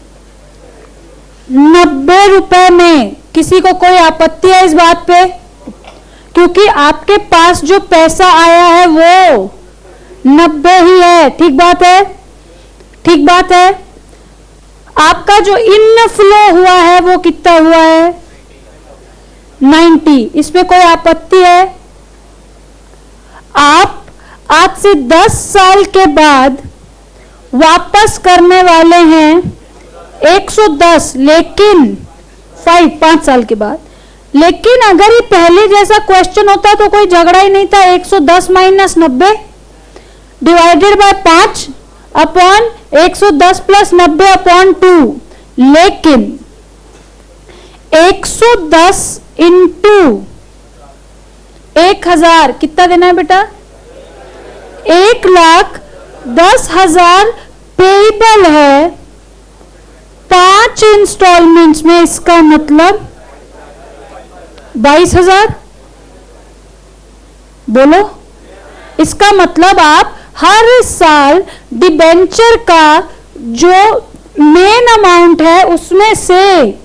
90 रुपए में। किसी को कोई आपत्ति है इस बात पे? क्योंकि आपके पास जो पैसा आया है वो 90 ही है। ठीक बात है? ठीक बात है। आपका जो इनफ्लो हुआ है वो कितना हुआ है? 90। इसमें कोई आपत्ति है? आप आज से 10 साल के बाद वापस करने वाले हैं 110, लेकिन 5 साल के बाद। लेकिन अगर ये पहले जैसा क्वेश्चन होता तो कोई झगड़ा ही नहीं था। 110 minus 90 divided by 5 upon 110 plus 90 upon 2। लेकिन 110 इंटू 1,000 कितना देना है बेटा? 1,10,000 पेएबल है 5 इंस्टॉलमेंट्स में। इसका मतलब 22,000। बोलो, इसका मतलब आप हर साल डिबेंचर का जो मेन अमाउंट है उसमें से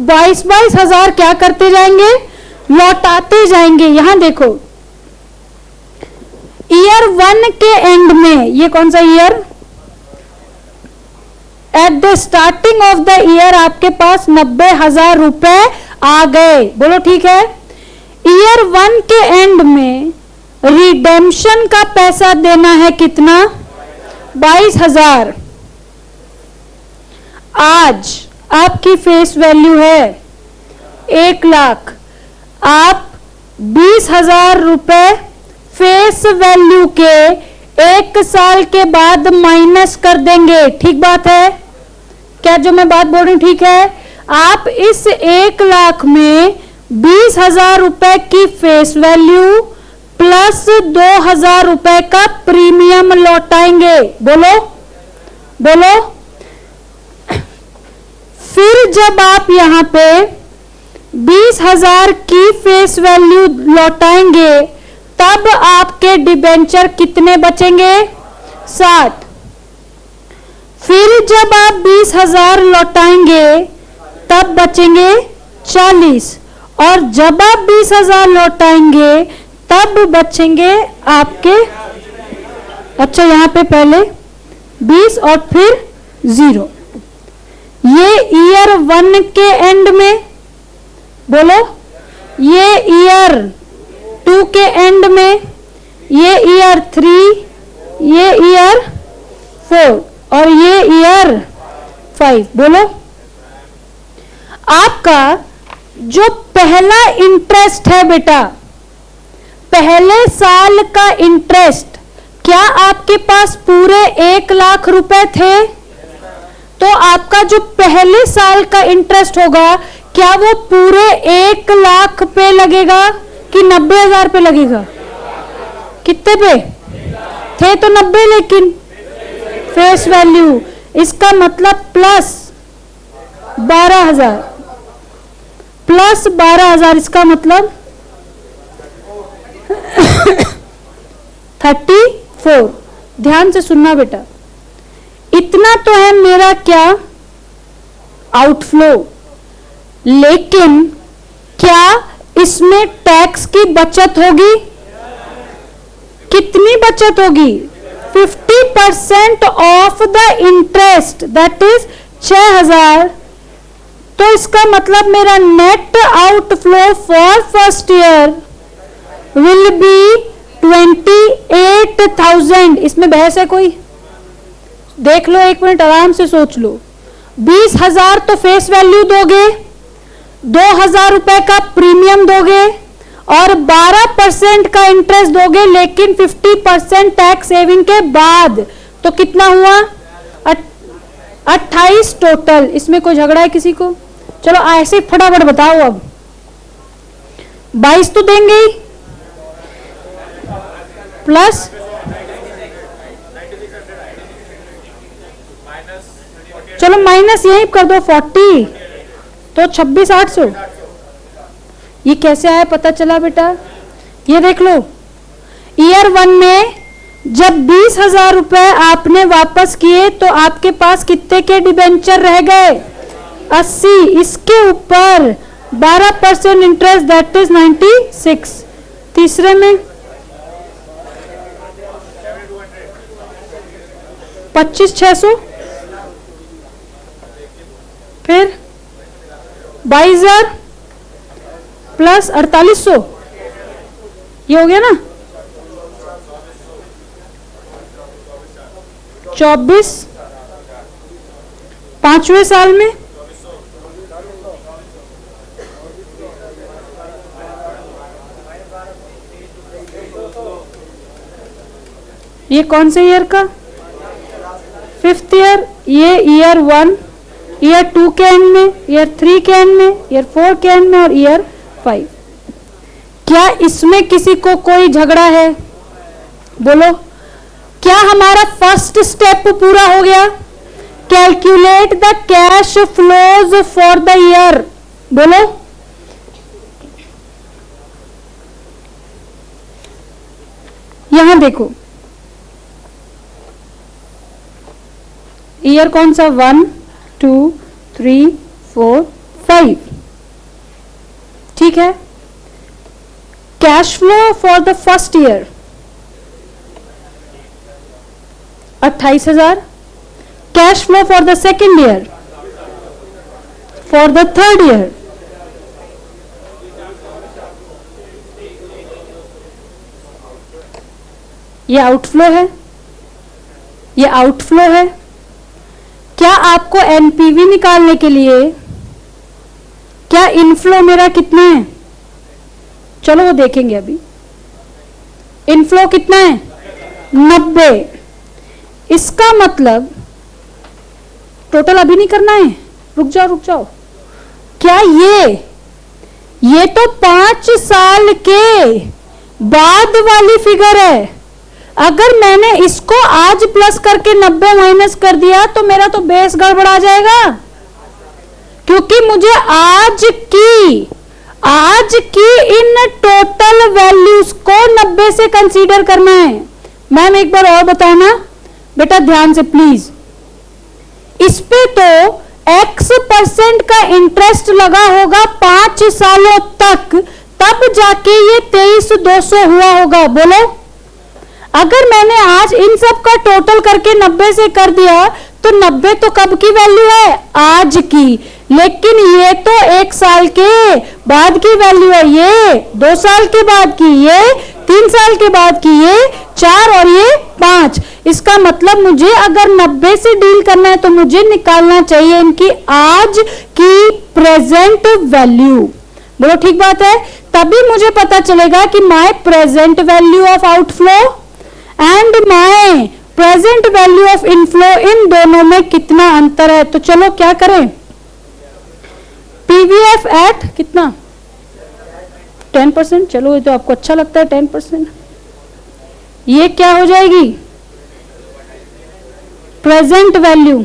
22,000 क्या करते जाएंगे? लौटाते जाएंगे। यहां देखो, ईयर 1 के एंड में, ये कौन सा year? At the starting of the year आपके पास 90,000 रुपए आ गए। बोलो ठीक है? ईयर 1 के एंड में रिडेम्पशन का पैसा देना है कितना? 22,000। आज आपकी फेस वैल्यू है 1,00,000। आप 20,000 रुपए फेस वैल्यू के 1 साल के बाद माइनस कर देंगे। ठीक बात है? क्या जो मैं बात बोल रही हूं ठीक है? आप इस 1,00,000 में 20,000 रुपए की फेस वैल्यू प्लस 2,000 रुपए का प्रीमियम लौटाएंगे। बोलो बोलो। फिर जब आप यहां पे 20,000 की फेस वैल्यू लौटाएंगे तब आपके डिबेंचर कितने बचेंगे? 60। फिर जब आप 20,000 लौटाएंगे तब बचेंगे 40। और जब आप 20,000 लौटाएंगे तब बचेंगे आपके, अच्छा यहां पे पहले 20 और फिर 0। ये ईयर 1 के एंड में। बोलो, ये ईयर 2 के एंड में, ये ईयर 3, ये ईयर 4 और ये ईयर 5। बोलो, आपका जो पहला इंटरेस्ट है बेटा, पहले साल का इंटरेस्ट, क्या आपके पास पूरे 1,00,000 रुपए थे? तो आपका जो पहले साल का इंटरेस्ट होगा क्या वो पूरे 1,00,000 पे लगेगा कि 90,000 पे लगेगा? कितने पे थे? तो 90, लेकिन फेस वैल्यू, इसका मतलब प्लस 12,000, प्लस 12,000, इसका मतलब 34। ध्यान से सुनना बेटा, इतना तो है मेरा क्या? आउटफ्लो। लेकिन क्या इसमें टैक्स की बचत होगी। कितनी बचत होगी? 50% of the interest, that is 6000। तो इसका मतलब मेरा net outflow for first year will be 28,000। इसमें बहस है कोई? देख लो, एक मिनट आराम से सोच लो। 20,000 तो फेस वैल्यू दोगे, 2,000 रुपए का प्रीमियम दोगे और 12% का इंटरेस्ट दोगे, लेकिन 50% टैक्स सेविंग के बाद। तो कितना हुआ? 28 टोटल। इसमें कोई झगड़ा है किसी को? चलो ऐसे फटाफट बताओ। अब 22 तो देंगे ही, प्लस चलो माइनस यही कर दो 40, तो 26,800। ये कैसे आया पता चला बेटा? ये देख लो, ईयर 1 में जब 20,000 रुपए आपने वापस किए तो आपके पास कितने के डिबेंचर रह गए? 80। इसके ऊपर 12% इंटरेस्ट, दैट इज 96। तीसरे में 25,600, फिर 22,000 प्लस 4,800, ये हो गया ना? 24 पांचवें साल में, ये कौन से ईयर का? 5th year. ये ईयर 1, ईयर 2 के एंड में, ईयर 3 के एंड में, ईयर 4 के एंड में और ईयर 5। क्या इसमें किसी को कोई झगड़ा है? बोलो, क्या हमारा फर्स्ट स्टेप पूरा हो गया? Calculate the cash flows for the year. बोलो, यहां देखो, ईयर कौन सा? 1 2 3 4 5, ठीक है। Cash flow for the first year 28,000। Cash flow for the second year, for the third year ये आउटफ्लो है, ये आउटफ्लो है। क्या आपको एनपीवी निकालने के लिए क्या इनफ्लो मेरा कितना है? चलो वो देखेंगे अभी। इनफ्लो कितना है? 90। इसका मतलब टोटल अभी नहीं करना है, रुक जाओ रुक जाओ। क्या ये तो 5 साल के बाद वाली फिगर है। अगर मैंने इसको आज प्लस करके 90 माइनस कर दिया तो मेरा तो बेस गड़बड़ा जाएगा, क्योंकि मुझे आज की इन टोटल वैल्यूज को 90 से कंसीडर करना है। मैम एक बार और बताओ ना बेटा, ध्यान से प्लीज। इस पे तो X% का इंटरेस्ट लगा होगा 5 सालों तक, तब जाके ये 23,200 हुआ होगा। बोलो, अगर मैंने आज इन सब का टोटल करके 90 से कर दिया तो 90 तो कब की वैल्यू है? आज की। लेकिन ये तो 1 साल के बाद की वैल्यू है, ये 2 साल के बाद की, ये 3 साल के बाद की, ये 4 और ये 5। इसका मतलब मुझे अगर 90 से डील करना है तो मुझे निकालना चाहिए इनकी आज की प्रेजेंट वैल्यू। बोलो ठीक बात है? तभी मुझे पता चलेगा कि my present value of outflow and my present value of inflow, इन दोनों में कितना अंतर है। तो चलो क्या करें? पीवीएफ एट कितना? 10%। चलो ये तो आपको अच्छा लगता है 10%। ये क्या हो जाएगी? Present value.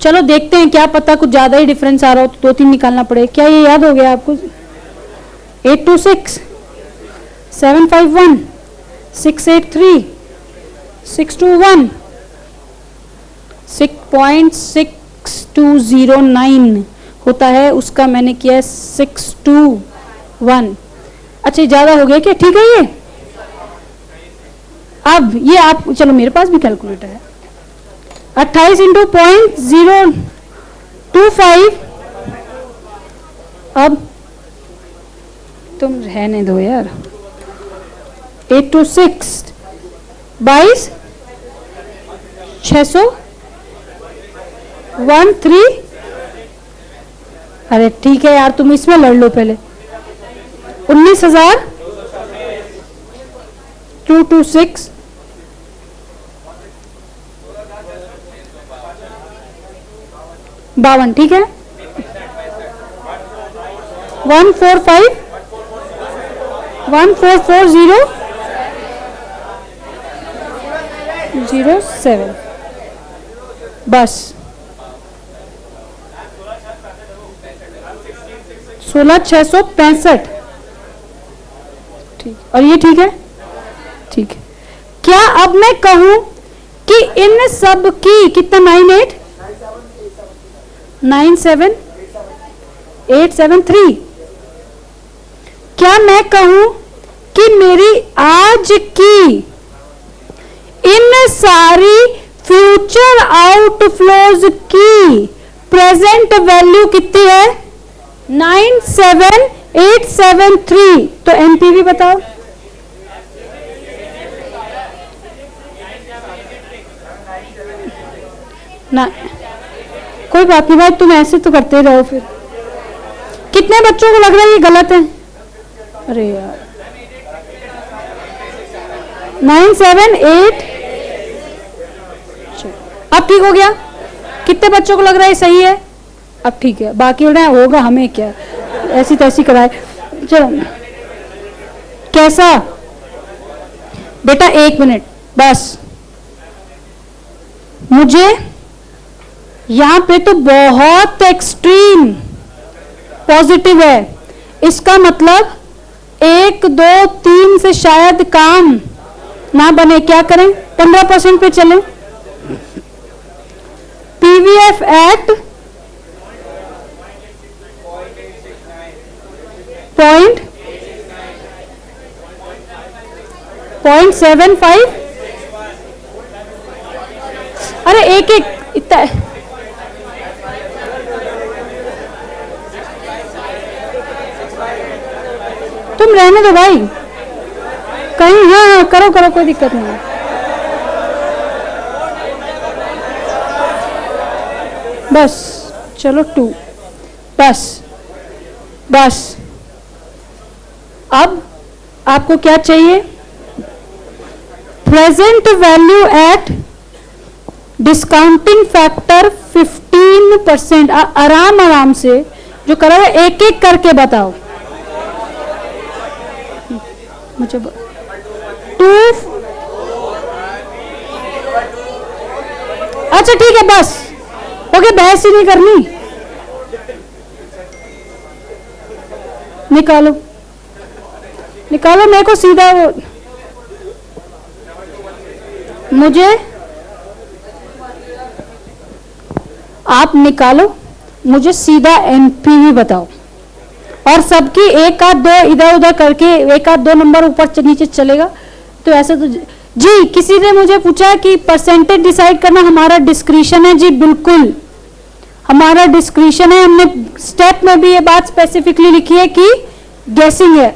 चलो देखते हैं, क्या पता कुछ ज्यादा ही डिफरेंस आ रहा हो तो 2-3 निकालना पड़े। क्या ये याद हो गया आपको? 826 751 683 621 6.6209 होता है, उसका मैंने किया 62 1। अच्छा ज्यादा हो गया क्या? ठीक है ये। अब ये आप, चलो मेरे पास भी कैलकुलेटर है। 28 इंटू 0.025। अब तुम रहने दो यार। 8 to 6 22 600 13। अरे ठीक है यार, तुम इसमें लड़ लो पहले। 19,000 226 52। ठीक है। 145 1440 07। बस 16,665। ठीक। और ये ठीक है? ठीक है। क्या अब मैं कहूं कि इन सब की कितना 97873। क्या मैं कहूं कि मेरी आज की इन सारी फ्यूचर आउटफ्लोज की प्रेजेंट वैल्यू कितनी है? 97873। तो एनपीवी बताओ। ना कोई बात नहीं भाई, तुम ऐसे तो करते रहो। फिर कितने बच्चों को लग रहा है ये गलत है? अरे यार 978। अब ठीक हो गया? कितने बच्चों को लग रहा है सही है? अब ठीक है। बाकी होगा हमें क्या, ऐसी तैसी कराए। चलो कैसा बेटा, 1 मिनट बस। मुझे यहां पे तो बहुत एक्सट्रीम पॉजिटिव है, इसका मतलब 1 2 3 से शायद काम ना बने। क्या करें? 15% पे चलें। PVF at 0.75। अरे एक एक इतना तुम रहने दो भाई कहीं। हाँ करो करो, कोई दिक्कत नहीं है। बस चलो 2। बस बस। अब आपको क्या चाहिए? Present value at discounting factor 15%। आराम आराम से जो करो एक एक करके बताओ मुझे। 2। अच्छा ठीक है बस ओके, बहस ही नहीं करनी। निकालो निकालो मेरे को सीधा वो, मुझे आप निकालो, मुझे सीधा एनपीवी बताओ। और सबकी एक आध दो इधर उधर करके, एक आध 2 नंबर ऊपर नीचे चलेगा तो ऐसे तो। जी किसी ने मुझे पूछा कि परसेंटेज डिसाइड करना हमारा डिस्क्रिशन है। जी बिल्कुल हमारा डिस्क्रिशन है। हमने स्टेप में भी ये बात स्पेसिफिकली लिखी है कि गेसिंग है।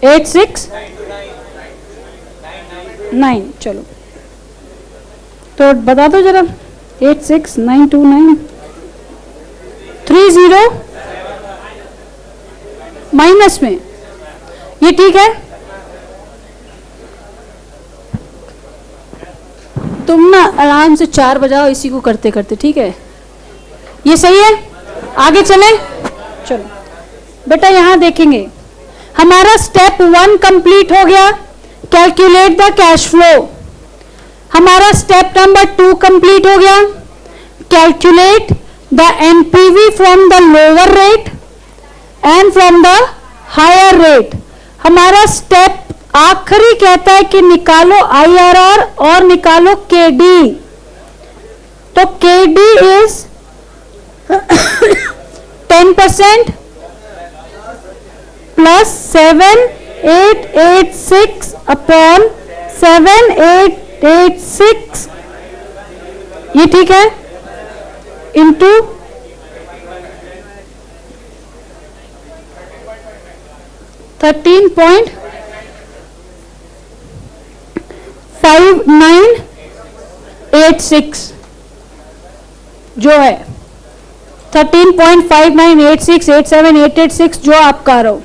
86,929। चलो तो बता दो जरा। 86,929 30 माइनस में, ये ठीक है? तुम ना आराम से 4 बजाओ इसी को करते करते, ठीक है? ये सही है? आगे चले। चलो बेटा यहां देखेंगे हमारा स्टेप 1 कंप्लीट हो गया, कैलकुलेट द कैश फ्लो। हमारा स्टेप नंबर 2 कंप्लीट हो गया, calculate the NPV from the lower rate and from the higher rate. हमारा स्टेप आखिरी कहता है कि निकालो आईआरआर और निकालो केडी। तो केडी इज 10% प्लस 7886 अपॉन 7886, ये ठीक है, इंटू 13.5986 जो है 13.59868786 जो आप कर रहे हो,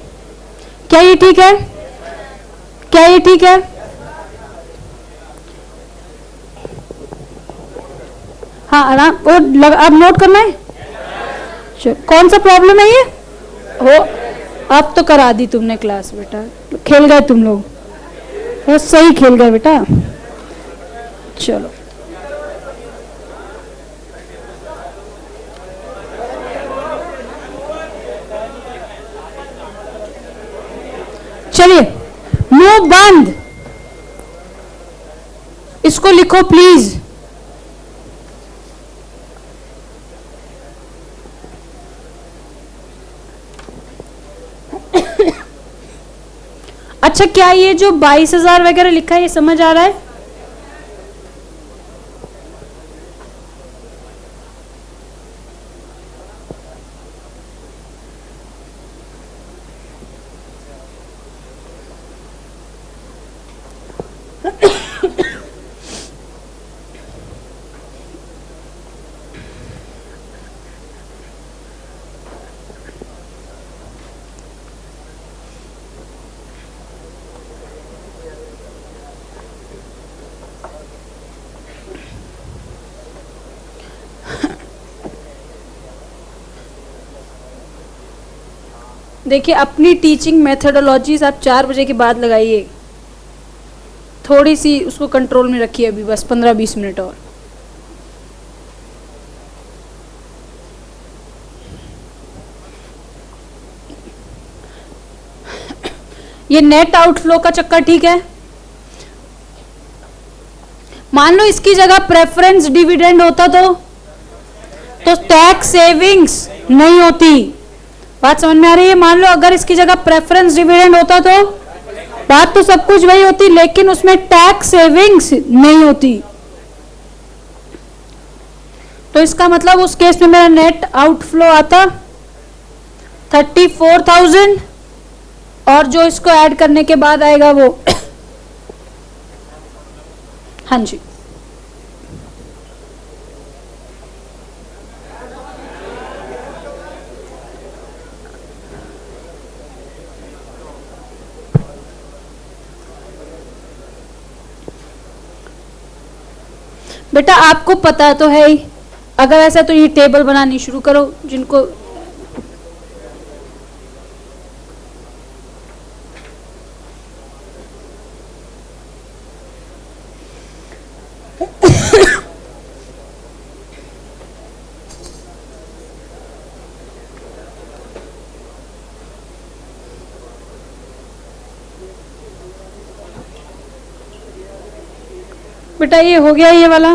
क्या ये ठीक है? क्या ये ठीक है? हाँ आराम, और अब नोट करना है। कौन सा प्रॉब्लम है ये? हो, अब तो करा दी तुमने क्लास बेटा, खेल गए तुम लोग, तो सही खेल गए बेटा। चलो चलिए, मुंह बंद, इसको लिखो प्लीज। अच्छा, क्या ये जो 22,000 वगैरह लिखा है ये समझ आ रहा है? देखिए, अपनी टीचिंग मेथोडोलॉजीज आप 4 बजे के बाद लगाइए, थोड़ी सी उसको कंट्रोल में रखिए, अभी बस 15-20 मिनट और। ये नेट आउटफ्लो का चक्कर ठीक है? मान लो इसकी जगह प्रेफरेंस डिविडेंड होता तो टैक्स सेविंग्स नहीं होती। बात समझ में आ रही है? मान लो अगर इसकी जगह प्रेफरेंस डिविडेंड होता तो बात तो सब कुछ वही होती, लेकिन उसमें टैक्स सेविंग्स नहीं होती। तो इसका मतलब उस केस में मेरा नेट आउटफ्लो आता 34,000, और जो इसको ऐड करने के बाद आएगा वो हाँ जी, बेटा आपको पता तो है ही, अगर ऐसा तो ये टेबल बनानी शुरू करो जिनको बेटा ये हो गया ये वाला।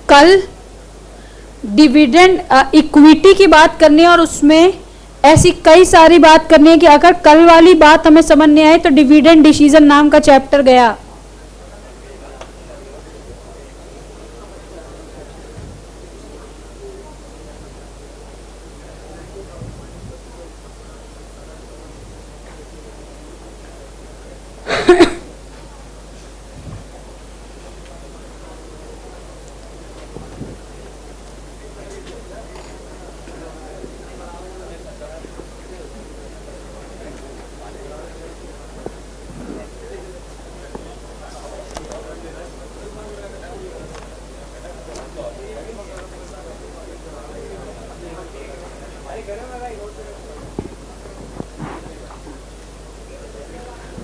कल डिविडेंड इक्विटी की बात करनी है, और उसमें ऐसी कई सारी बात करनी है कि अगर कल वाली बात हमें समझ नहीं आए तो डिविडेंड डिसीजन नाम का चैप्टर गया।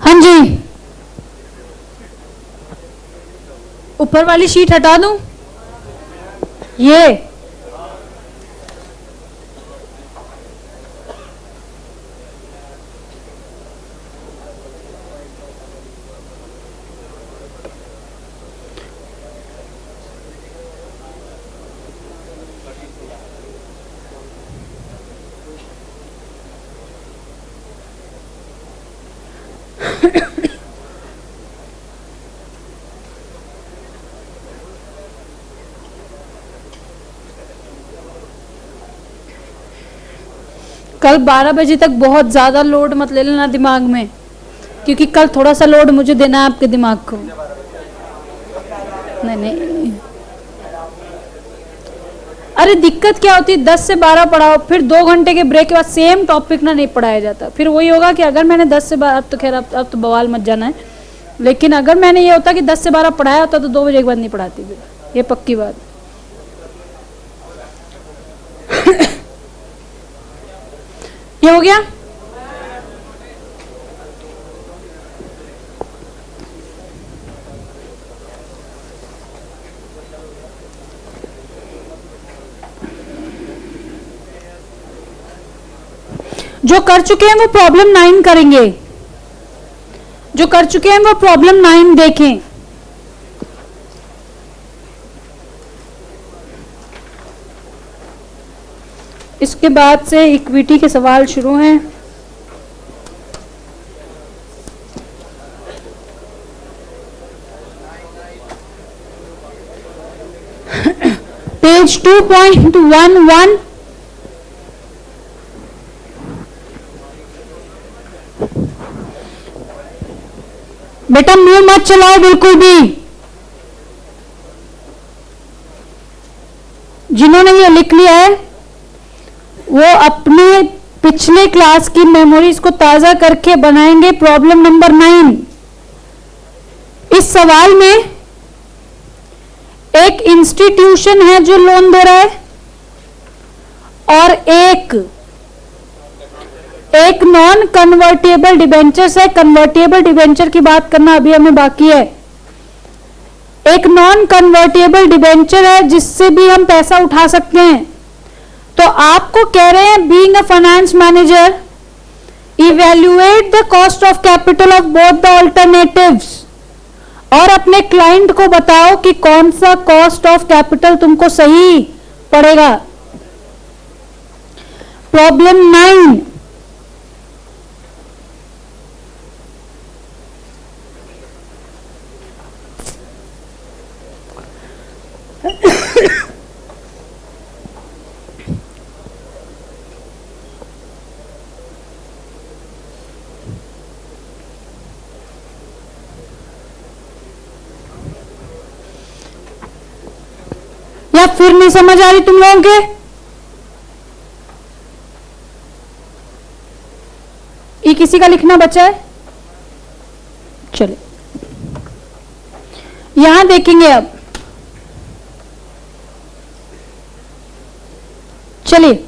हाँ जी, ऊपर वाली शीट हटा दूं? ये कल 12 बजे तक बहुत ज़्यादा लोड मत ले लेना दिमाग में, क्योंकि कल थोड़ा सा लोड मुझे देना है आपके दिमाग को। नहीं, अरे दिक्कत क्या होती है, 10 से 12 पढ़ाओ, फिर 2 घंटे के ब्रेक के बाद सेम टॉपिक ना नहीं पढ़ाया जाता। फिर वही होगा कि अगर मैंने 10 से 12, अब तो खैर अब तो बवाल मत जाना है, लेकिन अगर मैंने ये होता कि 10 से 12 पढ़ाया होता तो 2 बजे के बाद नहीं पढ़ाती, ये पक्की बात। ये हो गया। जो कर चुके हैं वो प्रॉब्लम 9 करेंगे, जो कर चुके हैं वो प्रॉब्लम 9 देखें। इसके बाद से इक्विटी के सवाल शुरू हैं। पेज 2.11 बेटा मुंह मत चलाओ बिल्कुल भी। जिन्होंने ये लिख लिया है वो अपने पिछले क्लास की मेमोरीज को ताजा करके बनाएंगे प्रॉब्लम नंबर 9। इस सवाल में एक इंस्टीट्यूशन है जो लोन दे रहा है और एक नॉन कन्वर्टेबल डिबेंचर्स है। कन्वर्टेबल डिबेंचर की बात करना अभी हमें बाकी है। एक नॉन कन्वर्टेबल डिबेंचर है जिससे भी हम पैसा उठा सकते हैं। तो आपको कह रहे हैं being a finance manager evaluate the cost of capital of both the alternatives, और अपने क्लाइंट को बताओ कि कौन सा कॉस्ट ऑफ कैपिटल तुमको सही पड़ेगा। प्रॉब्लम 9, या फिर नहीं समझ आ रही तुम लोगों के? ये किसी का लिखना बचा है? चलिए यहां देखेंगे अब। चलिए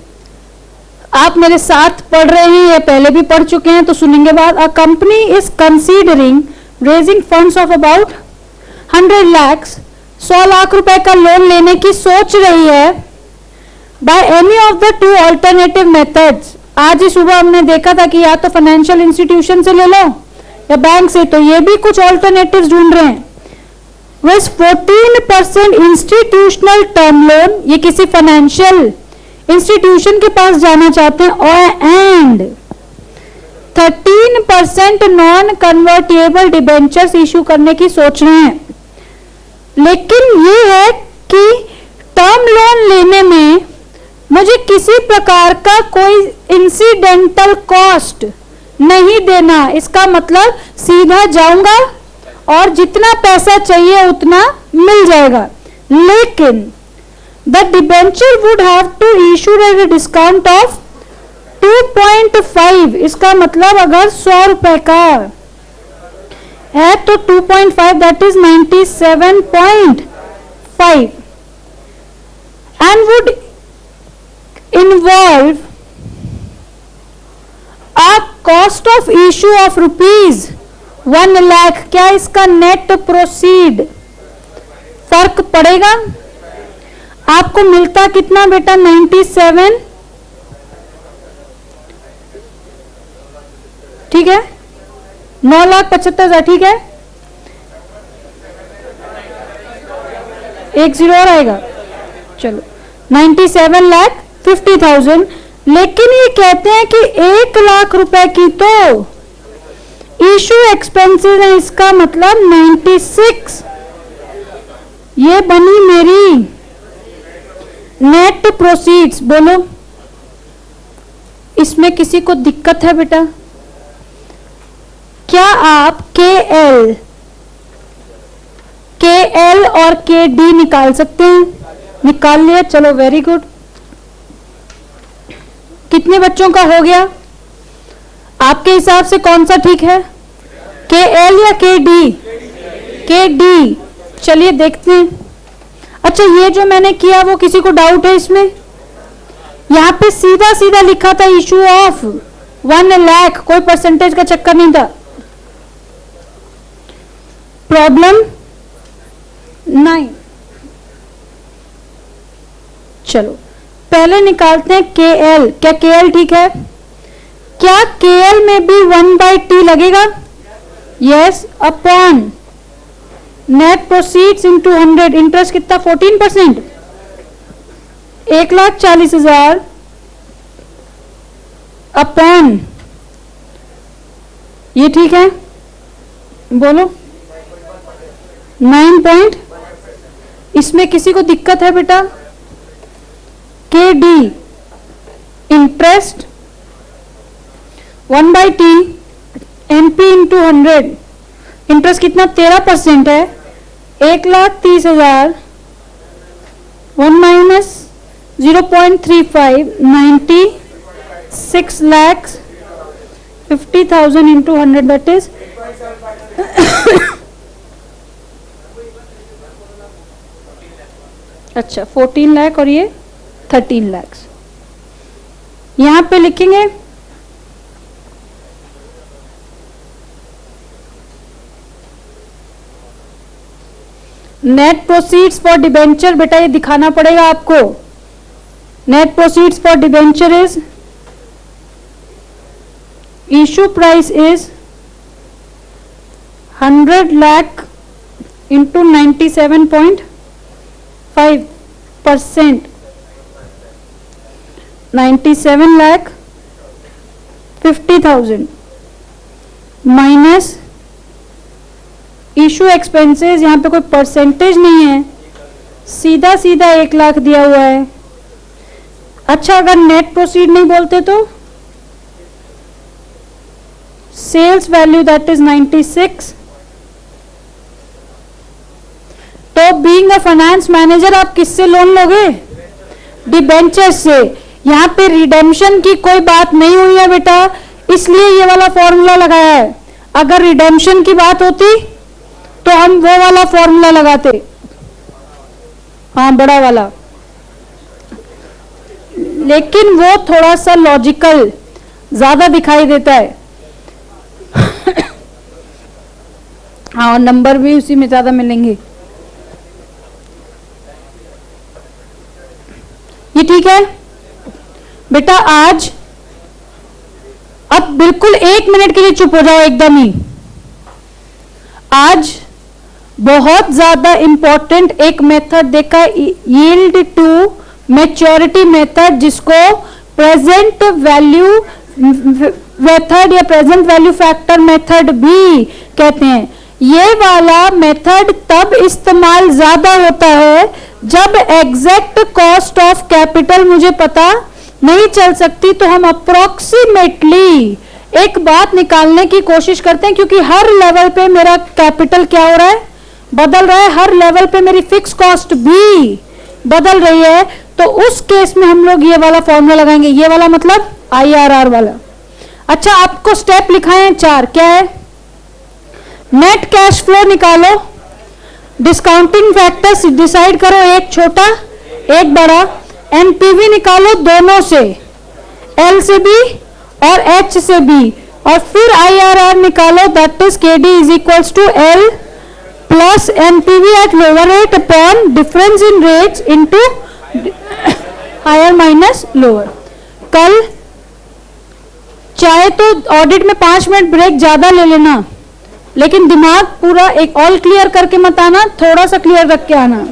आप मेरे साथ पढ़ रहे हैं या पहले भी पढ़ चुके हैं तो सुनेंगे बाद। A company is considering raising funds of about 100 lakhs, 100 lakh रुपए का लोन लेने की सोच रही है by any of the 2 alternative methods. आज ही सुबह हमने देखा था कि या तो फाइनेंशियल इंस्टीट्यूशन से ले लो या बैंक से, तो ये भी कुछ ऑल्टरनेटिव्स ढूंढ रहे हैं। विथ 14% इंस्टीट्यूशनल टर्म लोन, ये किसी फाइनेंशियल इंस्टीट्यूशन के पास जाना चाहते हैं, और and 13% non convertible debentures issue करने की सोच रहे हैं। लेकिन ये है कि टर्म लोन लेने में मुझे किसी प्रकार का कोई इंसिडेंटल कॉस्ट नहीं देना। इसका मतलब सीधा जाऊंगा और जितना पैसा चाहिए उतना मिल जाएगा। लेकिन the debenture would have to issue at a discount of 2.5। इसका मतलब अगर 100 रुपए का है तो 2.5 that is 97.5 and would involve a cost of issue of rupees 1 lakh। क्या इसका नेट प्रोसीड फर्क पड़ेगा? आपको मिलता कितना बेटा? 97, ठीक है, 9,75,000, ठीक है, एक जीरो और आएगा, चलो 97,50,000। लेकिन ये कहते हैं कि 1,00,000 रुपए की तो इशू एक्सपेंसेस है, इसका मतलब 96, ये बनी मेरी नेट प्रोसीड्स। बोलो, इसमें किसी को दिक्कत है बेटा? क्या आप KL और KD निकाल सकते हैं? निकाल लिया, चलो वेरी गुड। कितने बच्चों का हो गया? आपके हिसाब से कौन सा ठीक है, KL या KD? KD। चलिए देखते हैं। अच्छा, ये जो मैंने किया वो किसी को डाउट है इसमें? यहां पे सीधा सीधा लिखा था इशू ऑफ 1,00,000, कोई परसेंटेज का चक्कर नहीं था। प्रॉब्लम नहीं। चलो पहले निकालते हैं KL। क्या KL ठीक है? क्या KL में भी 1/T लगेगा? Yes, upon net proceeds into 100। Interest कितना? 14%, 1,40,000 अपॉन, ये ठीक है? बोलो 9 इसमें किसी को दिक्कत है बेटा? KD interest 1/T NP into 100। Interest कितना? 13% है, 1,30,000 1 माइनस 0.35 96,50,000 इंटू 100, दैट इज अच्छा 14 लाख और ये 13 लाख। यहां पे लिखेंगे नेट प्रोसीड्स फॉर डिबेंचर। बेटा ये दिखाना पड़ेगा आपको। Net proceeds for debenture is, issue price is 100 lakh into 97.5%, 97,50,000 minus issue expenses. यहां पे कोई परसेंटेज नहीं है, सीधा सीधा 1,00,000 दिया हुआ है। अच्छा, अगर नेट प्रोसीड नहीं बोलते तो सेल्स वैल्यू दैट इज 96। तो बीइंग अ फाइनेंस मैनेजर आप किससे लोन लोगे? डिबेंचर से। यहां पे रिडेम्पशन की कोई बात नहीं हुई है बेटा, इसलिए ये वाला फॉर्मूला लगाया है। अगर रिडेम्पशन की बात होती तो हम वो वाला फॉर्मूला लगाते, हाँ बड़ा वाला, लेकिन वो थोड़ा सा लॉजिकल ज्यादा दिखाई देता है। हाँ, नंबर भी उसी में ज्यादा मिलेंगे। ये ठीक है बेटा? आज अब बिल्कुल 1 मिनट के लिए चुप हो जाओ एकदम ही। आज बहुत ज्यादा इंपॉर्टेंट एक मेथड देखा, यील्ड टू मैच्योरिटी मेथड, जिसको प्रेजेंट वैल्यू मेथड या प्रेजेंट वैल्यू फैक्टर मेथड भी कहते हैं। ये वाला मेथड तब इस्तेमाल ज्यादा होता है जब एग्जैक्ट कॉस्ट ऑफ कैपिटल मुझे पता नहीं चल सकती, तो हम अप्रोक्सीमेटली एक बात निकालने की कोशिश करते हैं, क्योंकि हर लेवल पे मेरा कैपिटल क्या हो रहा है? बदल रहा है। हर लेवल पे मेरी फिक्स कॉस्ट भी बदल रही है। तो उस केस में हम लोग ये वाला फॉर्मूला लगाएंगे, ये वाला मतलब IRR वाला। अच्छा, आपको स्टेप लिखाए हैं 4। क्या है? नेट कैश फ्लो निकालो, डिस्काउंटिंग फैक्टर्स डिसाइड करो, एक छोटा एक बड़ा, NPV निकालो दोनों से, L से भी और H से भी, और फिर IRR निकालो, that is KD is equals to L plus NPV at lower rate upon difference in rates into higher minus lower. कल चाहे तो ऑडिट में 5 मिनट ब्रेक ज्यादा ले लेना, लेकिन दिमाग पूरा एक ऑल क्लियर करके मत आना, थोड़ा सा क्लियर रख के आना।